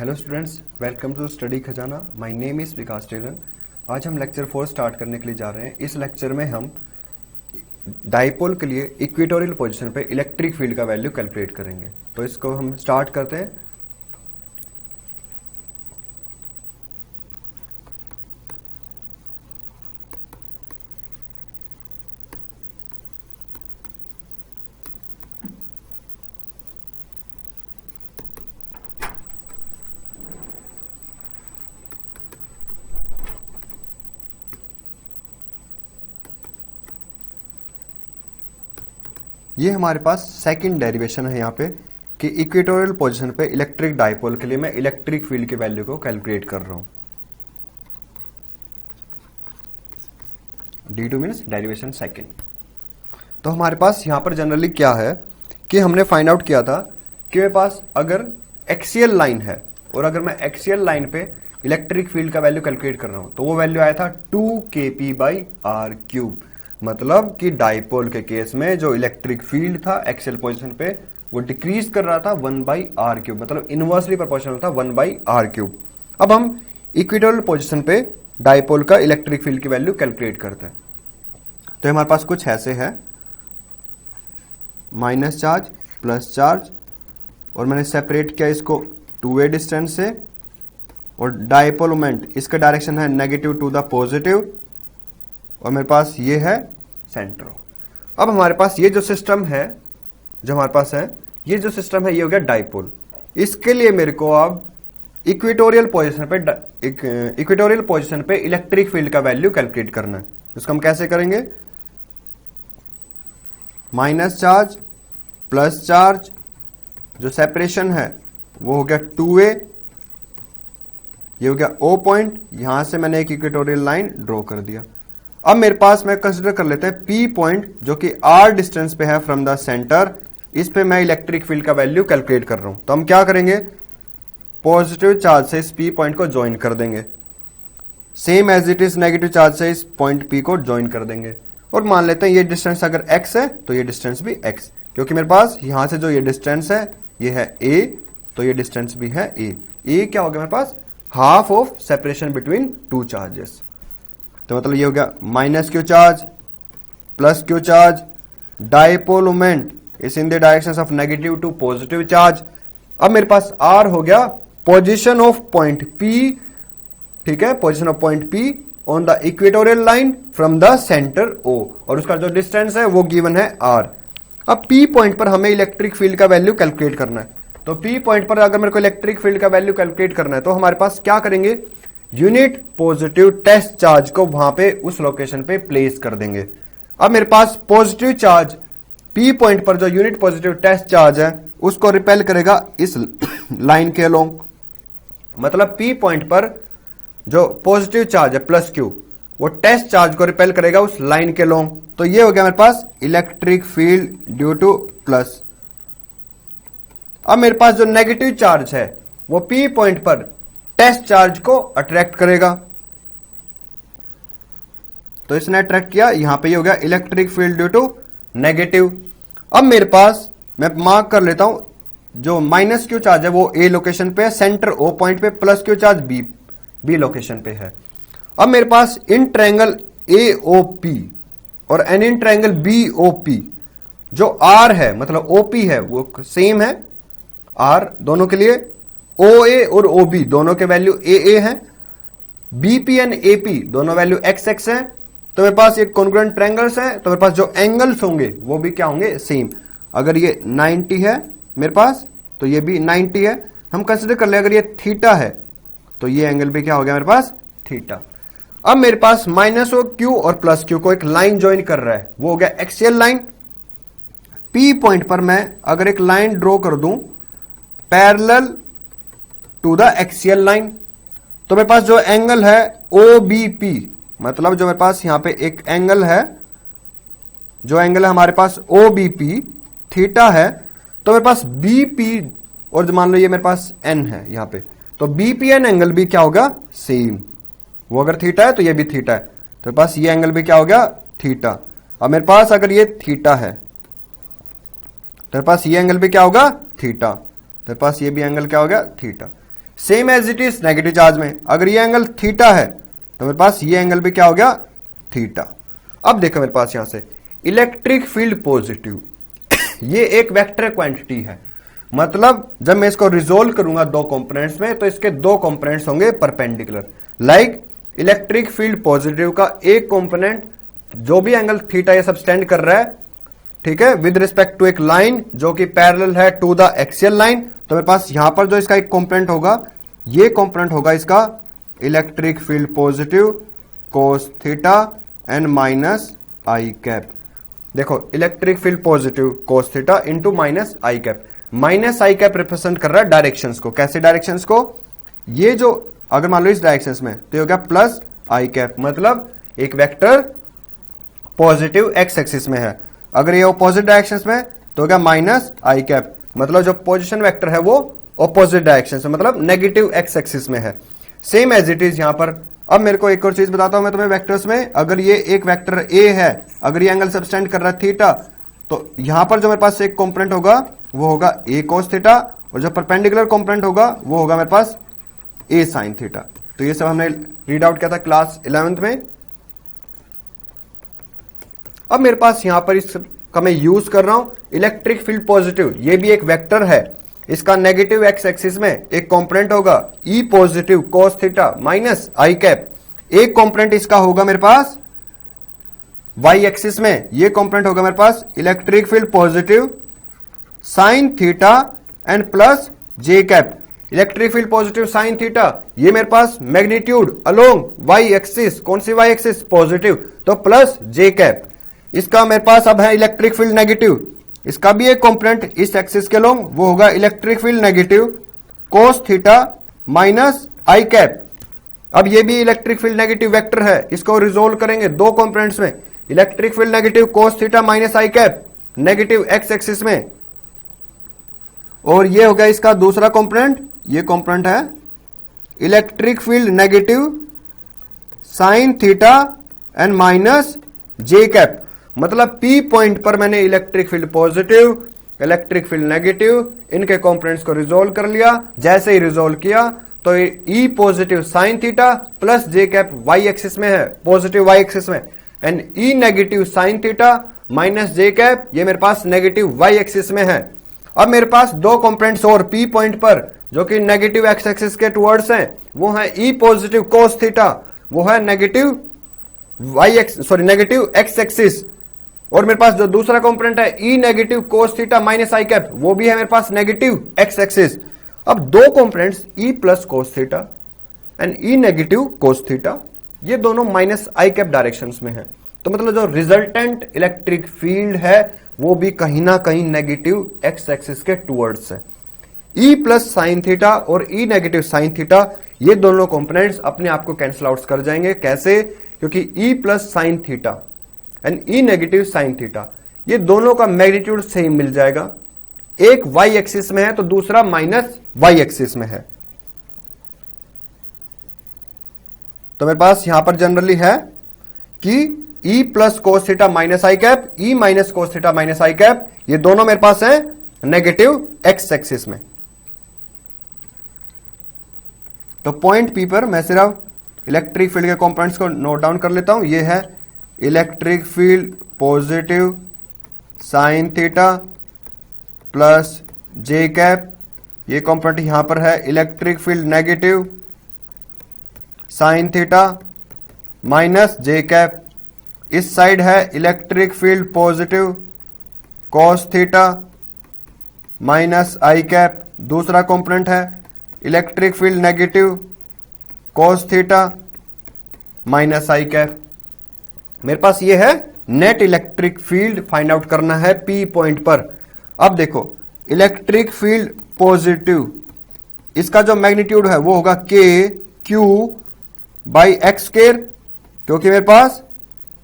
Hello students, welcome to study Khazana. My name is Vikas Tailor. आज हम lecture 4 start करने के लिए जा रहे हैं। इस लेक्चर में हम डाइपोल के लिए इक्वेटोरियल पोजीशन पे इलेक्ट्रिक फील्ड का वैल्यू कैलकुलेट करेंगे। तो इसको हम स्टार्ट करते हैं। ये हमारे पास सेकंड डेरिवेशन है यहाँ पे कि इक्वेटोरियल पोजीशन पे इलेक्ट्रिक डाइपोल के लिए मैं इलेक्ट्रिक फील्ड की वैल्यू को कैलकुलेट कर रहा हूँ। D2 means derivation second. तो हमारे पास यहाँ पर जनरली क्या है कि हमने फाइंड आउट किया था कि मेरे पास अगर एक्सियल लाइन है और अगर मैं एक्सियल लाइन पे इलेक्ट्रिक फील्ड का वैल्यू कैलकुलेट कर रहा हूँ तो वो वैल्यू आया था 2kp/r³। मतलब कि डाइपोल के केस में जो इलेक्ट्रिक फील्ड था एक्सियल पोजीशन पे वो डिक्रीज कर रहा था 1/r³, मतलब इनवर्सली प्रोपोर्शनल था 1/r³। अब हम इक्वेटोरियल पोजीशन पे डाइपोल का इलेक्ट्रिक फील्ड की वैल्यू कैलकुलेट करते हैं। तो हमारे पास कुछ ऐसे है, माइनस चार्ज प्लस चार्ज, और मैंने सेपरेट किया इसको 2a डिस्टेंस से, और डाइपोल मोमेंट इसका डायरेक्शन है नेगेटिव टू द पॉजिटिव, और मेरे पास ये है सेंटर। अब हमारे पास ये जो सिस्टम है, जो हमारे पास है ये जो सिस्टम है, ये हो गया डाइपोल। इसके लिए मेरे को अब इक्वेटोरियल पोजीशन पे इलेक्ट्रिक फील्ड का वैल्यू कैलकुलेट करना है। इसको हम कैसे करेंगे? माइनस चार्ज प्लस चार्ज, जो सेपरेशन है वो हो गया 2a, ये हो गया O पॉइंट, यहां से मैंने एक इक्वेटोरियल लाइन ड्रॉ कर दिया। अब मेरे पास मैं कंसिडर कर लेते हैं P पॉइंट, जो कि R डिस्टेंस पे है फ्रॉम द सेंटर। इस पे मैं इलेक्ट्रिक फील्ड का वैल्यू कैलकुलेट कर रहा हूं। तो हम क्या करेंगे? पॉजिटिव चार्ज से इस P पॉइंट को ज्वाइन कर देंगे, same as it is negative charge से इस पॉइंट P को ज्वाइन कर देंगे, और मान लेते हैं ये डिस्टेंस अगर x है तो ये डिस्टेंस भी x, क्योंकि मेरे पास यहां से जो ये डिस्टेंस है ये है a, तो ये डिस्टेंस भी है a। क्या हो गया मेरे पास? Half of separation between two charges. तो मतलब ये हो गया minus Q charge plus Q charge, dipole moment is in the direction of negative to positive charge. अब मेरे पास R हो गया पोजीशन ऑफ पॉइंट P, ठीक है, position of point P on the equatorial line from the centre O, और उसका जो distance है वो गिवन है R। अब P पॉइंट पर हमें इलेक्ट्रिक फील्ड का वैल्यू कैलकुलेट करना है। तो P पॉइंट पर अगर मेरे को इलेक्ट्रिक फील्ड का वैल्यू कैलकुलेट करना है तो हमारे पास क्या करेंगे? यूनिट पॉजिटिव टेस्ट चार्ज को वहां पे उस लोकेशन पे प्लेस कर देंगे। अब मेरे पास पॉजिटिव चार्ज P पॉइंट पर जो यूनिट पॉजिटिव टेस्ट चार्ज है उसको रिपेल करेगा इस लाइन के अलोंग। मतलब P पॉइंट पर जो पॉजिटिव चार्ज है प्लस Q, वो टेस्ट चार्ज को रिपेल करेगा उस लाइन के अलोंग। तो ये हो गया मेरे पास electric field due to plus. अब मेरे पास जो नेगेटिव चार्ज है वो P पॉइंट पर टेस्ट चार्ज को अट्रैक्ट करेगा, तो इसने अट्रैक्ट किया, यहां पे ये हो गया electric field due to negative. अब मेरे पास मैं मार्क कर लेता हूं, जो माइनस क्यू चार्ज है वो A लोकेशन पे है, सेंटर O पॉइंट पे, plus Q charge B location पे है। अब मेरे पास इन ट्रायंगल AOP और एन इन ट्रायंगल BOP जो R है, मतलब OP है, वो सेम है R दोनों के लिए। OA और OB दोनों के वैल्यू AA है, BP एंड AP दोनों वैल्यू XX है। तो मेरे पास ये कॉन्ग्रुएंट ट्रायंगल्स हैं, तो मेरे पास जो एंगल्स होंगे वो भी क्या होंगे? सेम। अगर ये 90 है मेरे पास तो ये भी 90 है। हम कंसिडर कर ले अगर ये थीटा है तो ये एंगल भी क्या हो गया मेरे पास? थीटा। अब मेरे पास माइनस ओ क्यू और प्लस क्यू को एक लाइन ज्वाइन कर रहा है, वो हो गया एक्सियल लाइन। P पॉइंट पर मैं अगर एक लाइन ड्रॉ कर दूं parallel to the axial line, तो मेरे पास जो एंगल है OBP, मतलब जो मेरे पास यहां पे एक एंगल है, जो एंगल है हमारे पास OBP थीटा है, तो मेरे पास BP, और मान लो ये मेरे पास N है यहां पे, तो BPN एंगल भी क्या होगा? सेम। वो अगर थीटा है तो ये भी थीटा है, तो मेरे पास ये एंगल भी क्या हो गया? थीटा। अब मेरे पास अगर ये थीटा है तो मेरे पास ये एंगल भी क्या होगा? थीटा। तो मेरे पास ये भी एंगल क्या हो गया? Theta. Same as it is negative charge में, अगर ये एंगल थीटा है तो मेरे पास ये एंगल भी क्या हो गया, थीटा। अब देखो मेरे पास यहां से इलेक्ट्रिक फील्ड पॉजिटिव, ये एक वेक्टर क्वांटिटी है, मतलब जब मैं इसको रिजोल्व करूंगा दो कंपोनेंट्स में तो इसके दो कंपोनेंट्स होंगे perpendicular. Like electric field positive का एक कंपोनेंट जो भी एंगल थीटा ये सब स्टैंड कर रहा है, ठीक है, विद रिस्पेक्ट टू एक लाइन जो कि पैरेलल है टू द एक्सियल लाइन, तो मेरे पास यहां पर जो इसका एक कंपोनेंट होगा, ये कंपोनेंट होगा इसका electric field positive cos theta and minus I cap. देखो electric field positive cos theta into minus आई कैप, माइनस आई कैप रिप्रेजेंट कर रहा है डायरेक्शंस को। कैसे डायरेक्शंस को, ये जो अगर मान लो इस डायरेक्शंस में तो ये हो गया प्लस आई कैप, मतलब एक वेक्टर पॉजिटिव एक्स एक्सिस में है, अगर ये ऑपोजिट डायरेक्शंस में तो हो गया माइनस आई कैप, मतलब जो पोजीशन वेक्टर है वो ऑपोजिट डायरेक्शन में, मतलब नेगेटिव एक्स एक्सिस में है। सेम एज इट इज यहां पर। अब मेरे को एक और चीज बताता हूं मैं तुम्हें वेक्टर्स में, अगर ये एक वेक्टर ए है, अगर ये एंगल सबस्टेंड कर रहा है थीटा, तो यहां पर जो मेरे पास एक कंपोनेंट होगा वो होगा ए कोस थीटा, और जो परपेंडिकुलर कंपोनेंट होगा वो होगा मेरे पास ए साइन थीटा। तो ये सब हमने रीड आउट किया था क्लास 11th में। अब मेरे पास यहां पर इसका मैं यूज कर रहा हूं इलेक्ट्रिक फील्ड पॉजिटिव, ये भी एक वेक्टर है, इसका नेगेटिव एक्स एक्सिस में एक कंपोनेंट होगा ई पॉजिटिव कोस थीटा माइनस आई कैप, एक कंपोनेंट इसका होगा मेरे पास वाई एक्सिस में, ये कंपोनेंट होगा मेरे पास electric field positive sine theta and plus J cap. Electric field positive sine theta, ये मेरे पास मैग्नीट्यूड अलोंग वाई एक्सिस, कौन सी वाई एक्सिस, पॉजिटिव, तो प्लस जे कैप। इसका मेरे पास अब है इलेक्ट्रिक फील्ड नेगेटिव, इसका भी एक कंपोनेंट इस एक्सिस के लोंग, वो होगा electric field negative cos theta minus आई कैप। अब ये भी इलेक्ट्रिक फील्ड नेगेटिव वेक्टर है, इसको रिजोल्व करेंगे दो कंपोनेंट्स में, electric field negative cos theta minus आई कैप नेगेटिव एक्स एक्सिस में, और ये हो गया इसका दूसरा कंपोनेंट, ये कंपोनेंट है electric field negative sine theta and minus J cap. मतलब पी पॉइंट पर मैंने electric field positive, electric field negative, इनके कंपोनेंट्स को रिजोल्व कर लिया। जैसे ही रिजोल्व किया तो ई positive sine theta plus J cap Y axis में है, पॉजिटिव वाई एक्सिस में, and E negative sine theta minus J cap, ये मेरे पास नेगेटिव वाई एक्सिस में है। अब मेरे पास दो कंपोनेंट्स और पी पॉइंट पर जो कि नेगेटिव एक्स एक्सिस के टुवर्ड्स हैं, वो है ई पॉजिटिव कोस थीटा, वो है negative Y x sorry negative x axis, और मेरे पास जो दूसरा कंपोनेंट है E negative cos theta minus आई कैप, वो भी है मेरे पास नेगेटिव एक्स एक्सिस। अब दो components E plus cos theta and E negative cos theta, ये दोनों माइनस आई कैप डायरेक्शंस में है, तो मतलब जो रिजल्टेंट इलेक्ट्रिक फील्ड है वो भी कहीं ना कहीं नेगेटिव एक्स एक्सिस के टुवर्ड्स है। ई प्लस साइन थीटा और ई नेगेटिव साइन थीटा, ये दोनों कंपोनेंट्स अपने आप को कैंसिल आउट कर जाएंगे। कैसे? क्योंकि E plus sign theta and E negative sine theta, ये दोनों का मैग्नीट्यूड सेम मिल जाएगा, एक वाई एक्सिस में है तो दूसरा माइनस वाई एक्सिस में है। तो मेरे पास यहां पर जनरली है कि E plus cos theta minus आई cap, E minus cos theta minus आई कैप, ये दोनों मेरे पास है नेगेटिव एक्स एक्सिस में। तो पॉइंट पी पर मैं सिर्फ इलेक्ट्रिक फील्ड के कंपोनेंट्स को नोट डाउन कर लेता हूं। ये है electric field positive sine theta plus J cap, ये कंपोनेंट यहां पर है electric field negative sine theta minus J cap. इस साइड है electric field positive cos theta minus आई कैप। दूसरा कंपोनेंट है electric field negative cos theta minus आई cap. मेरे पास ये है net electric field find out करना है पी पॉइंट पर। अब देखो इलेक्ट्रिक फील्ड पॉजिटिव, इसका जो मैग्नीट्यूड है वो होगा k q by x square, क्योंकि मेरे पास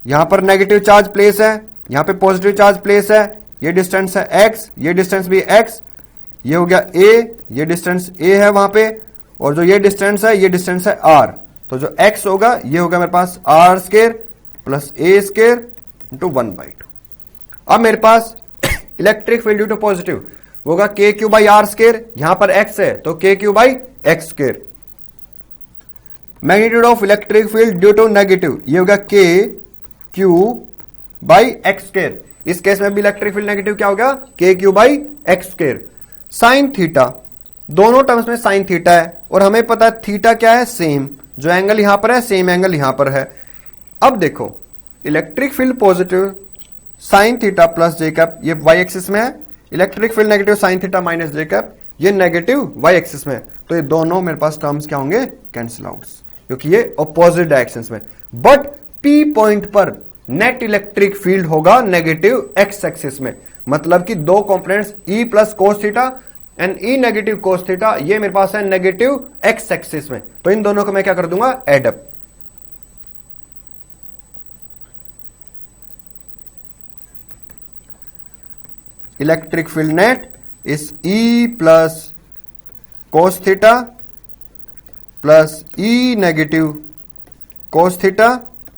यहां पर नेगेटिव चार्ज प्लेस है, यहां पे पॉजिटिव चार्ज प्लेस है, ये डिस्टेंस है एक्स, ये डिस्टेंस भी एक्स, ये हो गया ए, ये डिस्टेंस ए है वहां पे, और जो ये डिस्टेंस है ये डिस्टेंस है आर। तो जो एक्स होगा ये होगा मेरे पास आर स्क्वायर प्लस ए स्क्वायर इंटू 1/2। अब मेरे पास electric field due to positive वो होगा k q by r square, यहां पर एक्स है तो k q by x square. Magnitude of electric field due to negative, ये होगा k q by x square. इस केस में भी इलेक्ट्रिक फील्ड नेगेटिव क्या होगा, k q by x square. Sine theta, दोनों टर्म्स में साइन थीटा है और हमें पता है थीटा क्या है, सेम, जो एंगल यहां पर है सेम एंगल यहां पर है। अब देखो electric field positive sine theta plus J cap, ये वाई एक्सिस में है, electric field negative sine theta minus J cap, ये नेगेटिव वाई एक्सिस में, तो ये दोनों मेरे पास टर्म्स क्या होंगे, कैंसिल आउट, क्योंकि ये अपोजिट डायरेक्शंस में। बट पी पॉइंट पर नेट इलेक्ट्रिक फील्ड होगा नेगेटिव एक्स एक्सिस में, मतलब कि दो components E plus cos theta and E negative cos theta, ये मेरे पास है नेगेटिव एक्स एक्सिस में, तो इन दोनों को मैं क्या कर दूंगा, add up. Electric field net is E plus cos theta plus E negative cos theta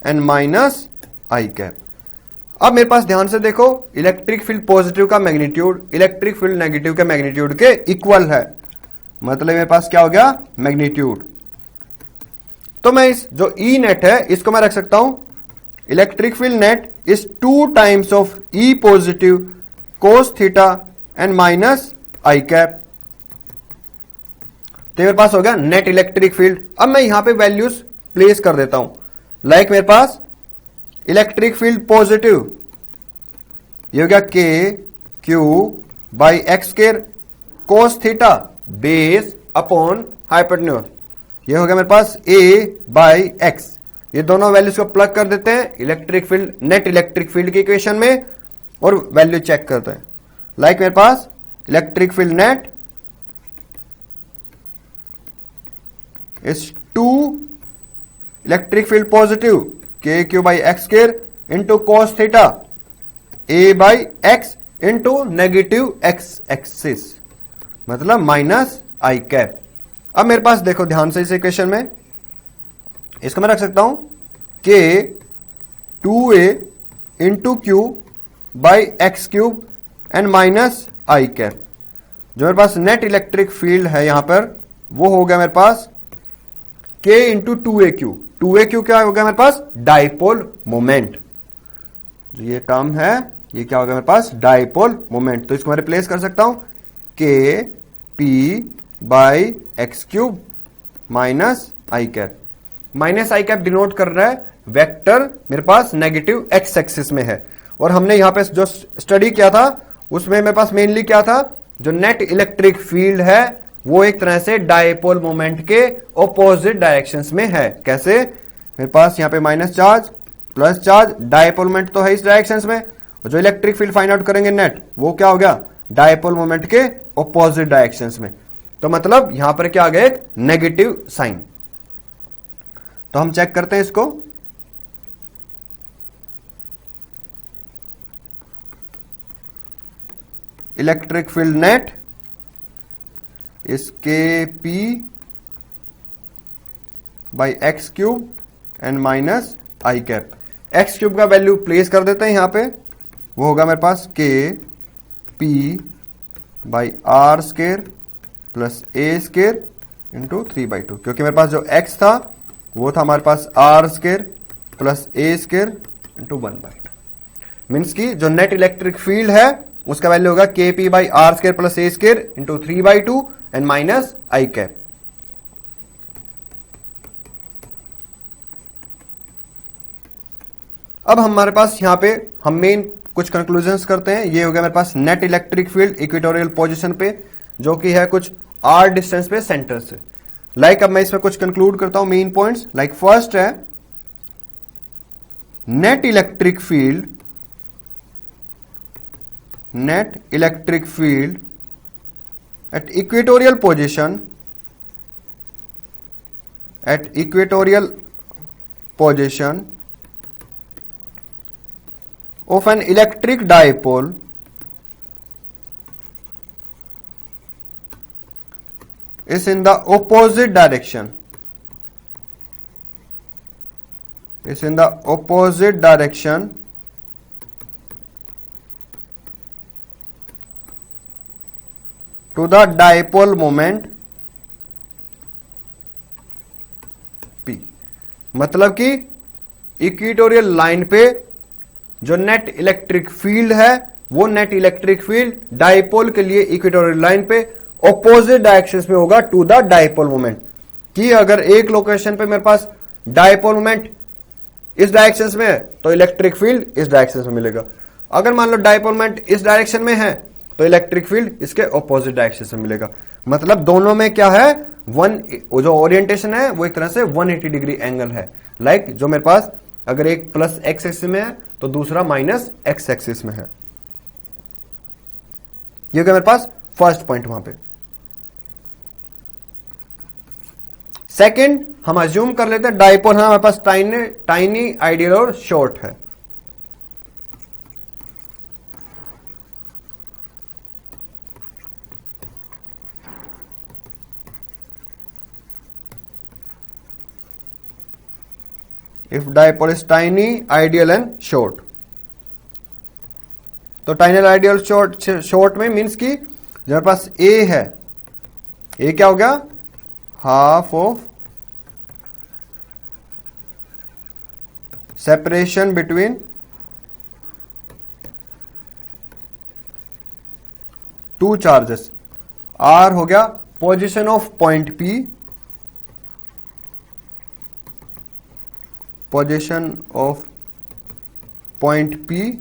and minus I cap. अब मेरे पास ध्यान से देखो, इलेक्ट्रिक फील्ड पॉजिटिव का मैग्नीट्यूड इलेक्ट्रिक फील्ड नेगेटिव के मैग्नीट्यूड के इक्वल है, मतलब मेरे पास क्या हो गया, मैग्नीट्यूड। तो मैं इस जो ई नेट है इसको मैं रख सकता हूं, electric field net is 2 times of E positive cos theta and minus I cap. तो मेरे पास हो गया नेट इलेक्ट्रिक फील्ड। अब मैं यहां पे वैल्यूज प्लेस कर देता हूं, लाइक मेरे पास इलेक्ट्रिक फील्ड पॉजिटिव ये हो गया के q by x square cos theta base upon hypotenuse, ये हो गया मेरे पास ए बाई एक्स। ये दोनों वैल्यूज को प्लग कर देते हैं electric field net electric field की इक्वेशन में और वैल्यू चेक करते हैं। लाइक मेरे पास electric field net is 2 electric field positive k q by x square into cos theta a by x into negative x axis, मतलब minus आई cap. अब मेरे पास देखो ध्यान से इस इक्वेशन में, इसको मैं रख सकता हूं के 2a into Q by x cube and minus I cap. जो मेरे पास नेट इलेक्ट्रिक फील्ड है यहां पर वो हो गया मेरे पास के इंटू 2aq। 2aq क्या हो गया मेरे पास, डाइपोल मोमेंट। जो ये टर्म है ये क्या होगा मेरे पास, डाइपोल मोमेंट। तो इसको मैं रिप्लेस कर सकता हूं के p by x cube minus I cap. Minus I cap denote कर रहा है वेक्टर मेरे पास नेगेटिव एक्स एक्सिस में है। और हमने यहां पे जो स्टडी किया था उसमें मेरे पास मेनली क्या था, जो नेट इलेक्ट्रिक फील्ड है वो एक तरह से डाइपोल मोमेंट के ऑपोजिट डायरेक्शंस में है। कैसे, मेरे पास यहां पे minus charge plus charge, dipole moment तो है इस डायरेक्शंस में, और जो इलेक्ट्रिक फील्ड फाइंड आउट करेंगे नेट वो क्या हो गया, डाइपोल मोमेंट के ऑपोजिट डायरेक्शंस में। तो मतलब यहां पर क्या आ गया, एक नेगेटिव साइन। तो हम चेक करते हैं इसको। इलेक्ट्रिक फील्ड नेट इस के p by x cube and minus I cap. X cube का वैल्यू प्लेस कर देते हैं यहां पे, वो होगा मेरे पास k p by r square plus a square into 3/2, क्योंकि मेरे पास जो एक्स था वो था हमारे पास r square plus a square into 1/2। Means की जो नेट इलेक्ट्रिक फील्ड है उसका वैल्यू होगा k p by r square plus a square into 3/2 and minus I cap. अब हमारे पास यहां पे हम मेन कुछ कंक्लूजन्स करते हैं। ये हो गया मेरे पास net electric field equatorial position पे, जो कि है कुछ आर डिस्टेंस पे सेंटर से। लाइक अब मैं इसमें कुछ कंक्लूड करता हूं मेन पॉइंट्स। लाइक फर्स्ट है net electric field at equatorial position of an electric dipole is in the opposite direction, to the dipole moment P। मतलब कि इक्वेटोरियल लाइन पे जो नेट इलेक्ट्रिक फील्ड है वो नेट इलेक्ट्रिक फील्ड डायपोल के लिए equatorial line पे opposite direction में होगा टू द डायपोल मोमेंट। कि अगर एक लोकेशन पे मेरे पास डायपोल मोमेंट इस डायरेक्शन में है तो इलेक्ट्रिक फील्ड इस डायरेक्शन में मिलेगा। अगर मान लो डायपोल मोमेंट इस डायरेक्शन में है तो इलेक्ट्रिक फील्ड इसके ऑपोजिट डायरेक्शन में मिलेगा। मतलब दोनों में क्या है, जो ओरिएंटेशन है वो एक तरह से 180 डिग्री एंगल है। लाइक जो मेरे पास अगर एक प्लस एक्स एक्सिस में है तो दूसरा माइनस एक्स एक्सिस में है। ये क्या मेरे पास फर्स्ट पॉइंट वहां पे। सेकंड हम अज्यूम कर लेते हैं डायपोल है हमारे पास टाइनी आइडियल और शॉर्ट है। If dipole is tiny ideal and short, तो टाइनी आइडियल शॉर्ट में मीन्स कि जो हमारे पास ए है, ए क्या हो गया, half of separation between two charges. R हो गया position of point p, position of point p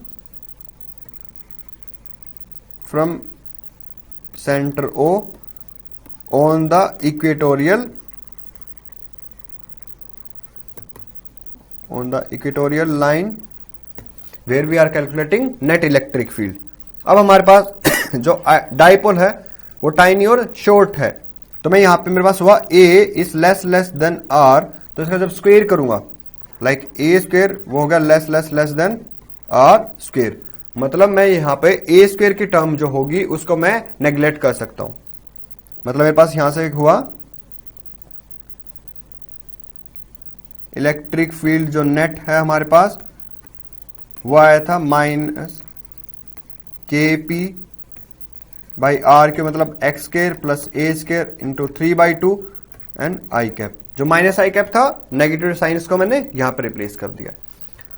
from centre O on the equatorial line where we are calculating net electric field. अब हमारे पास जो डायपोल है वो टाइनी और short है, तो मैं यहां पे मेरे पास हुआ ए इज लेस देन आर, तो इसका जब स्क्वायर करूंगा लाइक ए स्क्वायर वो होगा लेस देन आर स्क्वायर। मतलब मैं यहां पे ए स्क्वायर की टर्म जो होगी उसको मैं नेग्लेक्ट कर सकता हूं। मतलब मेरे पास यहां से एक हुआ इलेक्ट्रिक फील्ड जो नेट है हमारे पास वो आया था minus k p by are के, मतलब x square plus A square into 3/2 and I cap. जो माइनस आई कैप था नेगेटिव साइन को मैंने यहां पर रिप्लेस कर दिया।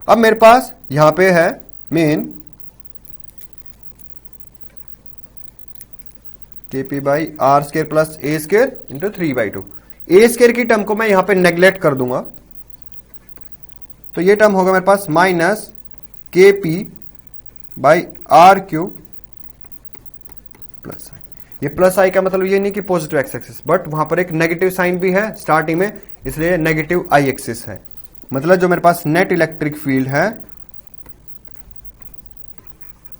अब मेरे पास यहां पे है main k p by r square plus A square into 3/2। A square की टर्म को मैं यहां पे नेग्लेक्ट कर दूंगा, तो ये टर्म होगा मेरे पास minus k p by r cube plus i. ये प्लस आई का मतलब ये नहीं कि पॉजिटिव एक्स एक्सिस, बट वहां पर एक नेगेटिव साइन भी है स्टार्टिंग में, इसलिए नेगेटिव आई एक्सिस है। मतलब जो मेरे पास नेट इलेक्ट्रिक फील्ड है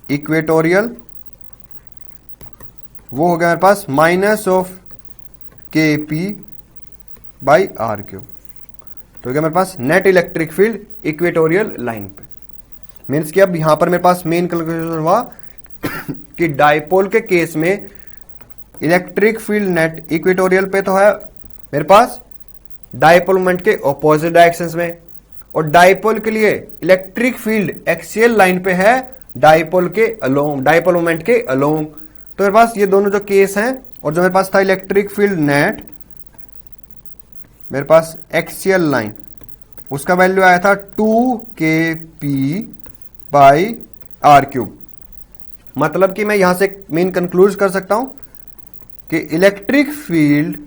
इक्वेटोरियल वो हो गया मेरे पास minus of k p by r cube. तो क्या मेरे पास net electric field equatorial line पे। मीन्स कि अब यहां पर मेरे पास मेन कैलकुलेशन हुआ कि डायपोल के केस में इलेक्ट्रिक फील्ड नेट इक्वेटोरियल पे तो है मेरे पास डायपोल मोमेंट के ऑपोजिट डायरेक्शंस में, और डायपोल के लिए इलेक्ट्रिक फील्ड एक्सियल लाइन पे है डायपोल के अलोंग, डायपोल मोमेंट के अलोंग। तो मेरे पास ये दोनों जो केस हैं, और जो मेरे पास था इलेक्ट्रिक फील्ड नेट मेरे पास एक्सियल लाइन, उसका वैल्यू आया था 2kp बाई आर क्यूब। मतलब कि मैं यहां से मेन कंक्लूज कर सकता हूं कि इलेक्ट्रिक फील्ड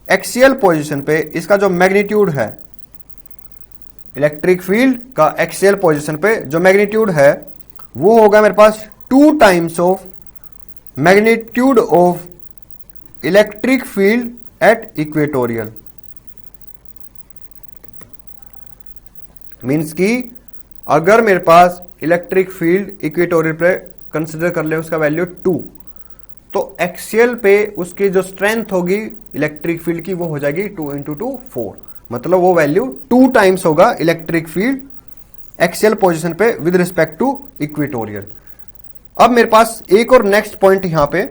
एक्सियल पोजीशन पे इसका जो मैग्नीट्यूड है, इलेक्ट्रिक फील्ड का एक्सियल पोजीशन पे जो मैग्नीट्यूड है वो होगा मेरे पास 2 times of magnitude of electric field at equatorial. Means कि अगर मेरे पास इलेक्ट्रिक फील्ड इक्वेटोरियल पे कंसिडर कर ले उसका वैल्यू 2, तो एक्सियल पे उसकी जो स्ट्रेंथ होगी इलेक्ट्रिक फील्ड की वो हो जाएगी 2 × 2 4। मतलब वो वैल्यू 2 टाइम्स होगा इलेक्ट्रिक फील्ड एक्सियल पोजीशन पे विद रिस्पेक्ट टू इक्वेटोरियल। अब मेरे पास एक और नेक्स्ट पॉइंट यहां पे,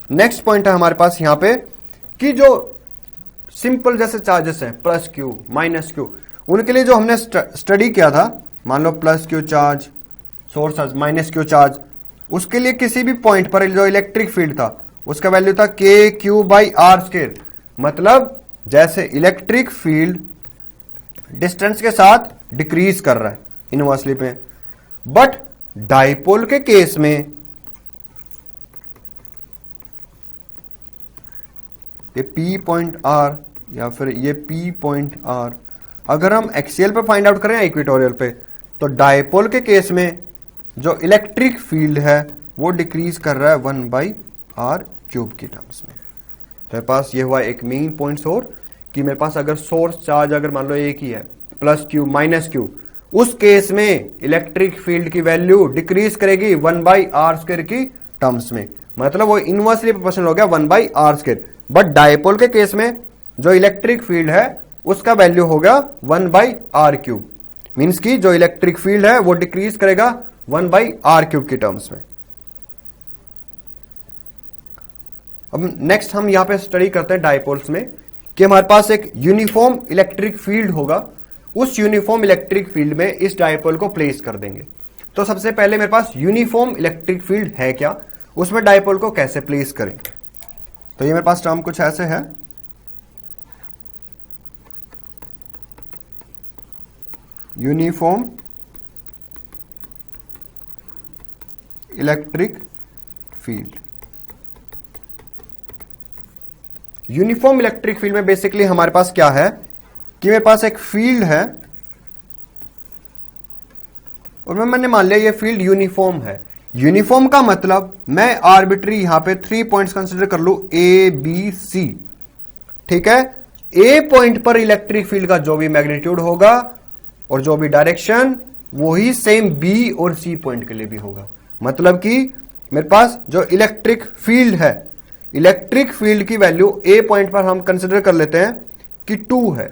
नेक्स्ट पॉइंट है हमारे पास यहां पे कि जो सिंपल जैसे चार्जेस हैं प्लस क्यू माइनस क्यू, उनके लिए जो हमने स्टडी किया था, मान लो plus Q charge source charge minus Q charge, उसके लिए किसी भी पॉइंट पर जो इलेक्ट्रिक फील्ड था उसका वैल्यू था के क्यू बाई आर स्क्वायर। मतलब जैसे इलेक्ट्रिक फील्ड डिस्टेंस के साथ डिक्रीज कर रहा है इनवर्सली पे, बट डाइपोल के केस में ये P पॉइंट R या फिर ये P पॉइंट R अगर हम एक्सियल पे फाइंड आउट करें इक्वेटोरियल पे, तो डाइपोल के केस में जो इलेक्ट्रिक फील्ड है वो डिक्रीज कर रहा है 1/r क्यूब की टर्म्स में। तो मेरे पास ये हुआ एक मेन पॉइंट और कि मेरे पास अगर सोर्स चार्ज अगर मान लो एक ही है प्लस क्यू माइनस क्यू, उस केस में इलेक्ट्रिक फील्ड की वैल्यू डिक्रीज करेगी 1/r स्क्वायर की टर्म्स में। मतलब वो इनवर्सली प्रोपोर्शनल हो गया 1/r स्क्वायर। बट डाइपोल के केस में जो इलेक्ट्रिक फील्ड है उसका वैल्यू होगा 1/r क्यूब। मीन्स की जो इलेक्ट्रिक फील्ड है वो डिक्रीज करेगा 1/r क्यूब की टर्म्स में। अब नेक्स्ट हम यहां पे स्टडी करते हैं डाइपोल्स में कि हमारे पास एक यूनिफॉर्म इलेक्ट्रिक फील्ड होगा, उस यूनिफॉर्म इलेक्ट्रिक फील्ड में इस डाइपोल को प्लेस कर देंगे। तो सबसे पहले मेरे पास यूनिफॉर्म इलेक्ट्रिक फील्ड है क्या, उसमें डाइपोल को कैसे प्लेस करें। तो ये मेरे पास टर्म कुछ ऐसे है, uniform electric field. Uniform electric field में बेसिकली हमारे पास क्या है कि मेरे पास एक फील्ड है और मैंने मान लिया ये फील्ड यूनिफॉर्म है। यूनिफॉर्म का मतलब मैं आर्बिट्री यहां पे 3 पॉइंट्स कंसीडर कर लू ए बी सी, ठीक है। ए पॉइंट पर इलेक्ट्रिक फील्ड का जो भी मैग्नीट्यूड होगा और जो भी डायरेक्शन वही सेम बी और सी पॉइंट के लिए भी होगा। मतलब कि मेरे पास जो इलेक्ट्रिक फील्ड है, इलेक्ट्रिक फील्ड की वैल्यू ए पॉइंट पर हम कंसीडर कर लेते हैं कि 2 है,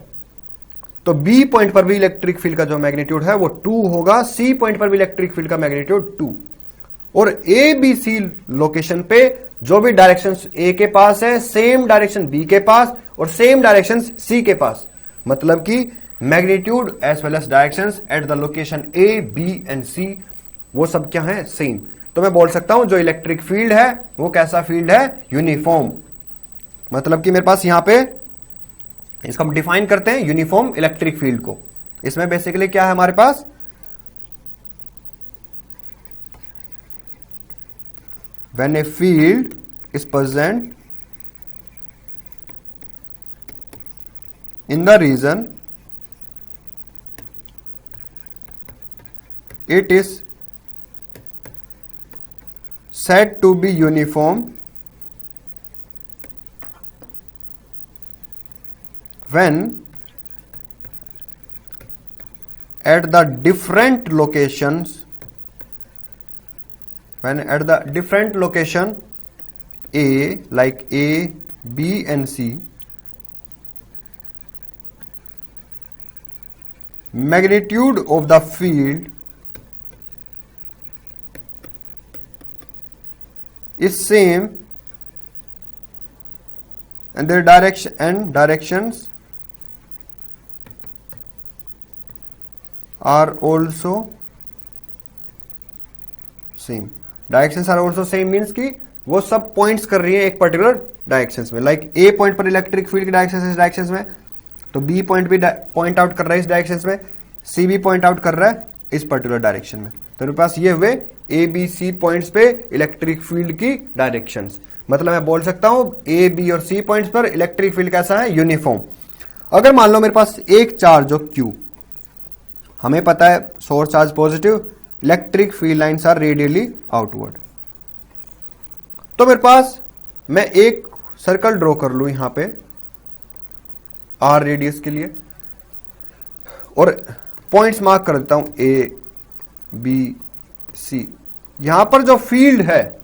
तो बी पॉइंट पर भी इलेक्ट्रिक फील्ड का जो मैग्नीट्यूड है वो 2 होगा, सी पॉइंट पर भी इलेक्ट्रिक फील्ड का मैग्नीट्यूड 2। और ए बी सी लोकेशन पे जो भी डायरेक्शन ए के पास है सेम डायरेक्शन बी के पास और सेम डायरेक्शन सी के पास। मतलब कि magnitude as well as directions at the location a b and c वो सब क्या है, सेम। तो मैं बोल सकता हूं जो इलेक्ट्रिक फील्ड है वो कैसा फील्ड है, यूनिफॉर्म। मतलब कि मेरे पास यहां पे इसको हम डिफाइन करते हैं यूनिफॉर्म इलेक्ट्रिक फील्ड को। इसमें बेसिकली क्या है हमारे पास, when a field is present in the region it is said to be uniform when at the different locations A, like A, B and C, magnitude of the field is same and their directions are also same. Directions are also same means कि वो सब points कर रही है एक particular directions में। Like a point पर electric field की डायरेक्शन इस डायरेक्शंस में, तो बी पॉइंट भी पॉइंट आउट कर रहा है इस डायरेक्शंस में, सी भी पॉइंट आउट कर रहा है इस पर्टिकुलर डायरेक्शन में। तो मेरे पास ये हुए ए बी सी पॉइंट्स पे इलेक्ट्रिक फील्ड की डायरेक्शंस। मतलब मैं बोल सकता हूं ए बी और सी पॉइंट्स पर इलेक्ट्रिक फील्ड कैसा है, यूनिफॉर्म। अगर मान लो मेरे पास एक चार्ज हो क्यू, हमें पता है source charge positive, electric field lines are radially outward. तो मेरे पास मैं एक सर्कल ड्रॉ कर लू यहां पे आर रेडियस के लिए और पॉइंट्स मार्क कर देता हूं ए बी सी। यहां पर जो फील्ड है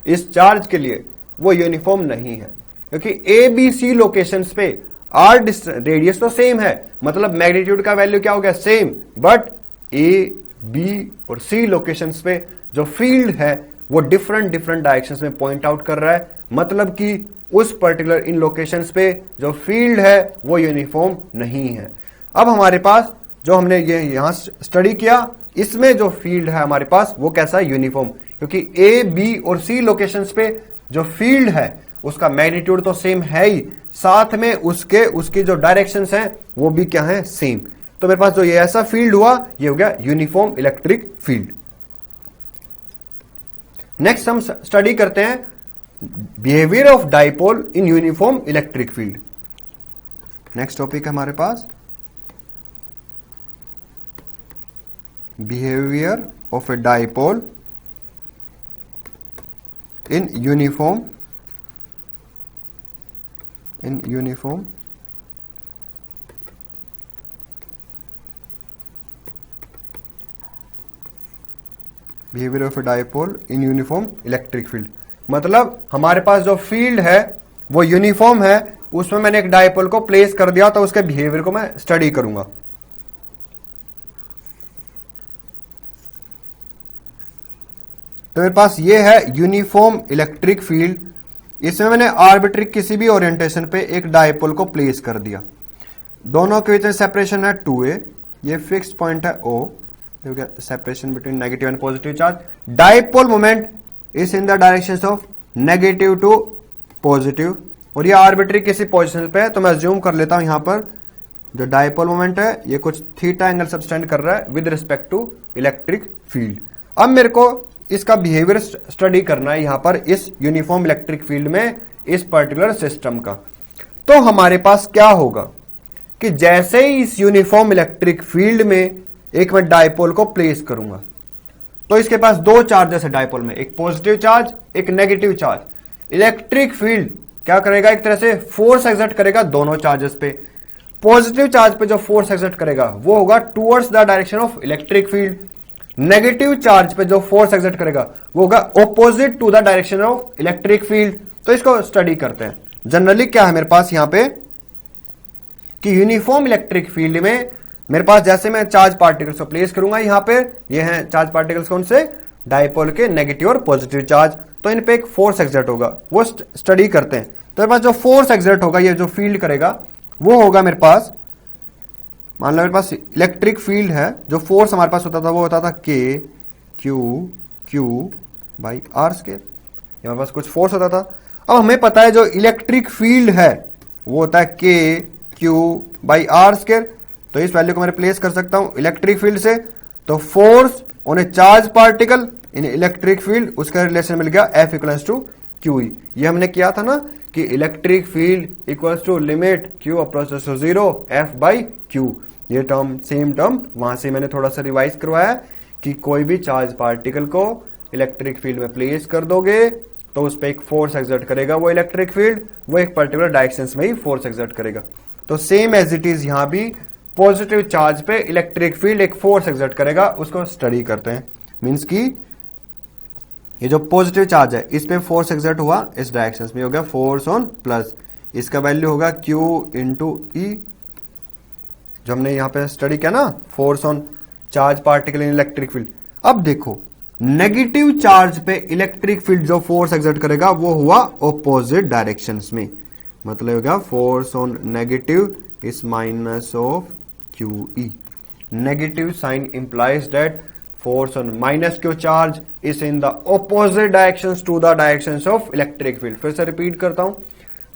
इस चार्ज के लिए वो यूनिफॉर्म नहीं है, क्योंकि ए बी सी लोकेशंस पे आर रेडियस तो सेम है, मतलब मैग्नीट्यूड का वैल्यू क्या हो गया, सेम। बट ए बी और सी लोकेशंस पे जो फील्ड है वो डिफरेंट डायरेक्शंस में पॉइंट आउट कर रहा है। मतलब कि उस पर्टिकुलर इन लोकेशंस पे जो फील्ड है वो यूनिफॉर्म नहीं है। अब हमारे पास जो हमने ये यहां स्टडी किया, इसमें जो फील्ड है हमारे पास वो कैसा है, यूनिफॉर्म। क्योंकि ए, बी और सी लोकेशंस पे जो फील्ड है उसका मैग्नीट्यूड तो सेम है ही, साथ में उसकी जो डायरेक्शंस हैं वो भी क्या है, सेम। तो मेरे पास जो ये ऐसा फील्ड हुआ ये हो गया यूनिफॉर्म इलेक्ट्रिक फील्ड। नेक्स्ट हम स्टडी करते हैं behaviour of dipole in uniform electric field. Next topic है हमारे पास behaviour of a dipole in uniform behaviour of a dipole in uniform electric field. मतलब हमारे पास जो फील्ड है वो यूनिफॉर्म है, उसमें मैंने एक डाइपोल को प्लेस कर दिया तो उसके बिहेवियर को मैं स्टडी करूंगा। तो मेरे पास ये है यूनिफॉर्म इलेक्ट्रिक फील्ड, इसमें मैंने आर्बिट्री किसी भी ओरिएंटेशन पे एक डाइपोल को प्लेस कर दिया। दोनों के बीच में सेपरेशन है 2a, ये फिक्स्ड पॉइंट है O, separation between negative and positive charge. Dipole moment is in the direction of negative to positive, और ये आर्बिट्री किसी पोजिशन पे है। तो मैं ज्यूम कर लेता हूं यहां पर जो डाइपोल मोमेंट है ये कुछ थीटा एंगल सब्सटेंड कर रहा है with respect to electric field. अब मेरे को इसका बिहेवियर स्टडी करना है यहां पर इस यूनिफॉर्म इलेक्ट्रिक फील्ड में, इस पर्टिकुलर सिस्टम का। तो हमारे पास क्या होगा कि जैसे ही इस यूनिफॉर्म इलेक्ट्रिक फील्ड में एक मैं डाइपोल को प्लेस करूंगा तो इसके पास दो चार्जेस है डाइपोल में, एक पॉजिटिव चार्ज एक नेगेटिव चार्ज। इलेक्ट्रिक फील्ड क्या करेगा, एक तरह से फोर्स एक्सर्ट करेगा दोनों चार्जेस पे। पॉजिटिव चार्ज पे जो फोर्स एक्सर्ट करेगा वो होगा towards the direction of electric field. Negative charge पे जो फोर्स एक्सर्ट करेगा वो होगा opposite to the direction of electric field. तो इसको स्टडी करते हैं। जनरली क्या है मेरे पास यहां पे कि यूनिफॉर्म इलेक्ट्रिक फील्ड में मेरे पास जैसे मैं चार्ज पार्टिकल्स को प्लेस करूंगा यहां पे, ये हैं चार्ज पार्टिकल्स कौन से, डाइपोल के नेगेटिव और पॉजिटिव चार्ज, तो इन पे एक फोर्स एक्सर्ट होगा, वो स्टडी करते हैं। तो मेरे पास जो फोर्स एक्सर्ट होगा, ये जो फील्ड करेगा वो होगा मेरे पास, मान लो मेरे पास इलेक्ट्रिक फील्ड है, जो फोर्स हमारे पास होता था वो होता था K Q by R square, हमारे पास कुछ फोर्स होता था। अब हमें पता है जो इलेक्ट्रिक फील्ड है वो होता है K Q by R square, तो इस वैल्यू को मैं रिप्लेस कर सकता हूं इलेक्ट्रिक फील्ड से। तो force on A charge particle in electric field, उसका रिलेशन मिल गया F इक्वल्स टू QE। ये हमने किया था ना कि electric field equals to limit Q approaches to 0 F by Q। ये टर्म सेम टर्म वहां से मैंने थोड़ा सा रिवाइज करवाया कि कोई भी चार्ज पार्टिकल को इलेक्ट्रिक फील्ड में प्लेस कर दोगे तो उस पर एक फोर्स एक्सर्ट करेगा वो इलेक्ट्रिक फील्ड, वो एक पर्टिकुलर डायरेक्शन में ही फोर्स एक्सर्ट करेगा। तो सेम एज इट इज यहां भी पॉजिटिव चार्ज पे इलेक्ट्रिक फील्ड एक फोर्स एक्सर्ट करेगा, उसको स्टडी करते हैं। मींस की ये जो पॉजिटिव चार्ज है इस पे फोर्स एक्सर्ट हुआ इस डायरेक्शन में, हो गया फोर्स ऑन प्लस, इसका वैल्यू होगा Q इंटू E, जो हमने यहां पे स्टडी किया ना, force on charge particle in electric field. अब देखो नेगेटिव चार्ज पे इलेक्ट्रिक फील्ड जो फोर्स एक्सर्ट करेगा वो हुआ ऑपोजिट डायरेक्शंस में, मतलब होगा force on negative is minus of QE। Negative sign implies that force on minus Q charge is in the opposite directions to the directions of electric field। फिर से repeat करता हूं,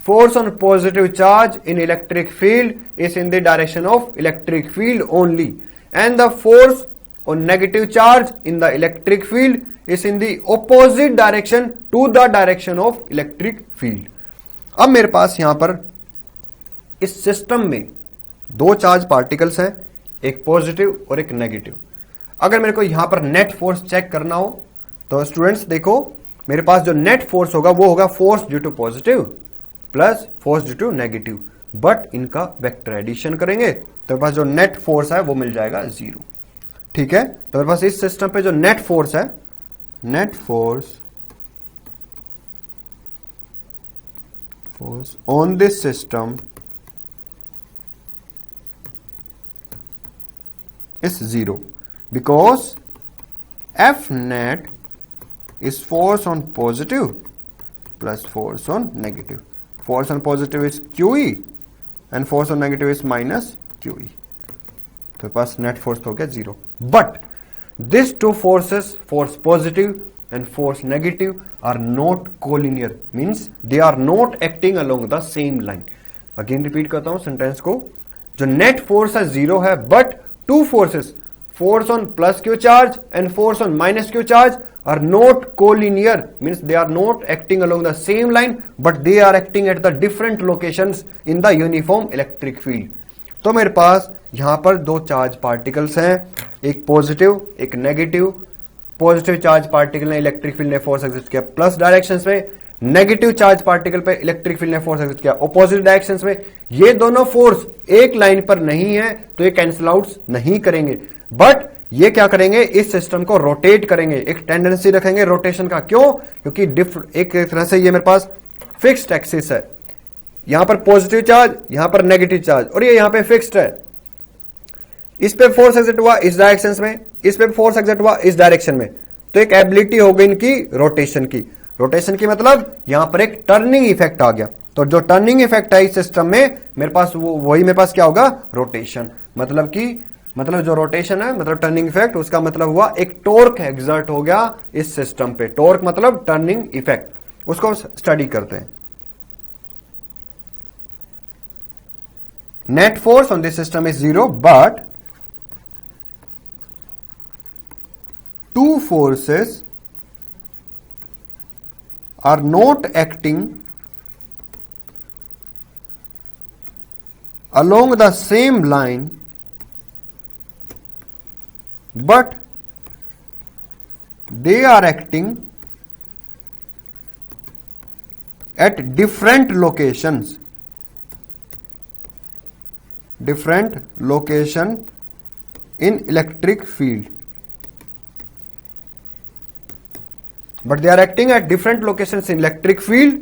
force on positive charge in electric field is in the direction of electric field only, and the force on negative charge in the electric field is in the opposite direction to the direction of electric field। अब मेरे पास यहां पर इस system में दो charge particles हैं, एक पॉजिटिव और एक नेगेटिव। अगर मेरे को यहां पर नेट फोर्स चेक करना हो तो स्टूडेंट्स देखो मेरे पास जो नेट फोर्स होगा वो होगा force due to positive plus force due to negative, but इनका वेक्टर एडिशन करेंगे तो मेरे पास जो नेट फोर्स है वो मिल जाएगा 0। ठीक है, तो मेरे पास इस सिस्टम पे जो नेट फोर्स है, net force on this system is 0 because F net is force on positive plus force on negative. Force on positive is QE and force on negative is minus QE. तो पास net force तो हो गया 0, but this two forces, force positive and force negative are not collinear, means they are not acting along the same line. Again repeat करता हूं sentence को, जो net force है 0 है, but two forces, force on plus q charge and force on minus q charge are not collinear, means they are not acting along the same line but they are acting at the different locations in the uniform electric field. तो मेरे पास यहां पर दो charge particles हैं, एक positive एक negative. Positive charge particle ने इलेक्ट्रिक फील्ड ने फोर्स एग्जिस्ट किया प्लस डायरेक्शंस में, नेगेटिव चार्ज पार्टिकल पे इलेक्ट्रिक फील्ड ने फोर्स एग्जिस्ट किया ऑपोजिट डायरेक्शंस में. ये दोनों फोर्स एक लाइन पर नहीं है तो ये कैंसिल आउट नहीं करेंगे, बट ये क्या करेंगे, इस सिस्टम को रोटेट करेंगे, एक टेंडेंसी रखेंगे रोटेशन का. क्यों? क्योंकि एक तरह से ये मेरे पास फिक्स्ड एक्सिस है, यहां पर पॉजिटिव चार्ज, यहां पर नेगेटिव चार्ज, और ये यहां पे फिक्स्ड है. इस पे फोर्स एक्सर्ट हुआ इस डायरेक्शन में, इस पे फोर्स एक्सर्ट हुआ इस डायरेक्शन में, तो एक एबिलिटी हो गई इनकी रोटेशन की. रोटेशन की मतलब यहां पर एक टर्निंग इफेक्ट आ गया. तो जो टर्निंग इफेक्ट है इस सिस्टम में मेरे पास वही मेरे पास क्या होगा, रोटेशन. मतलब जो रोटेशन है मतलब टर्निंग इफेक्ट, उसका मतलब हुआ एक टॉर्क एक्सर्ट हो गया इस सिस्टम पे. टॉर्क मतलब टर्निंग इफेक्ट, उसको स्टडी करते हैं. Net force on this system is 0 but two forces are not acting along the same line but they are acting at different location in electric field. But they are acting at different locations in electric field.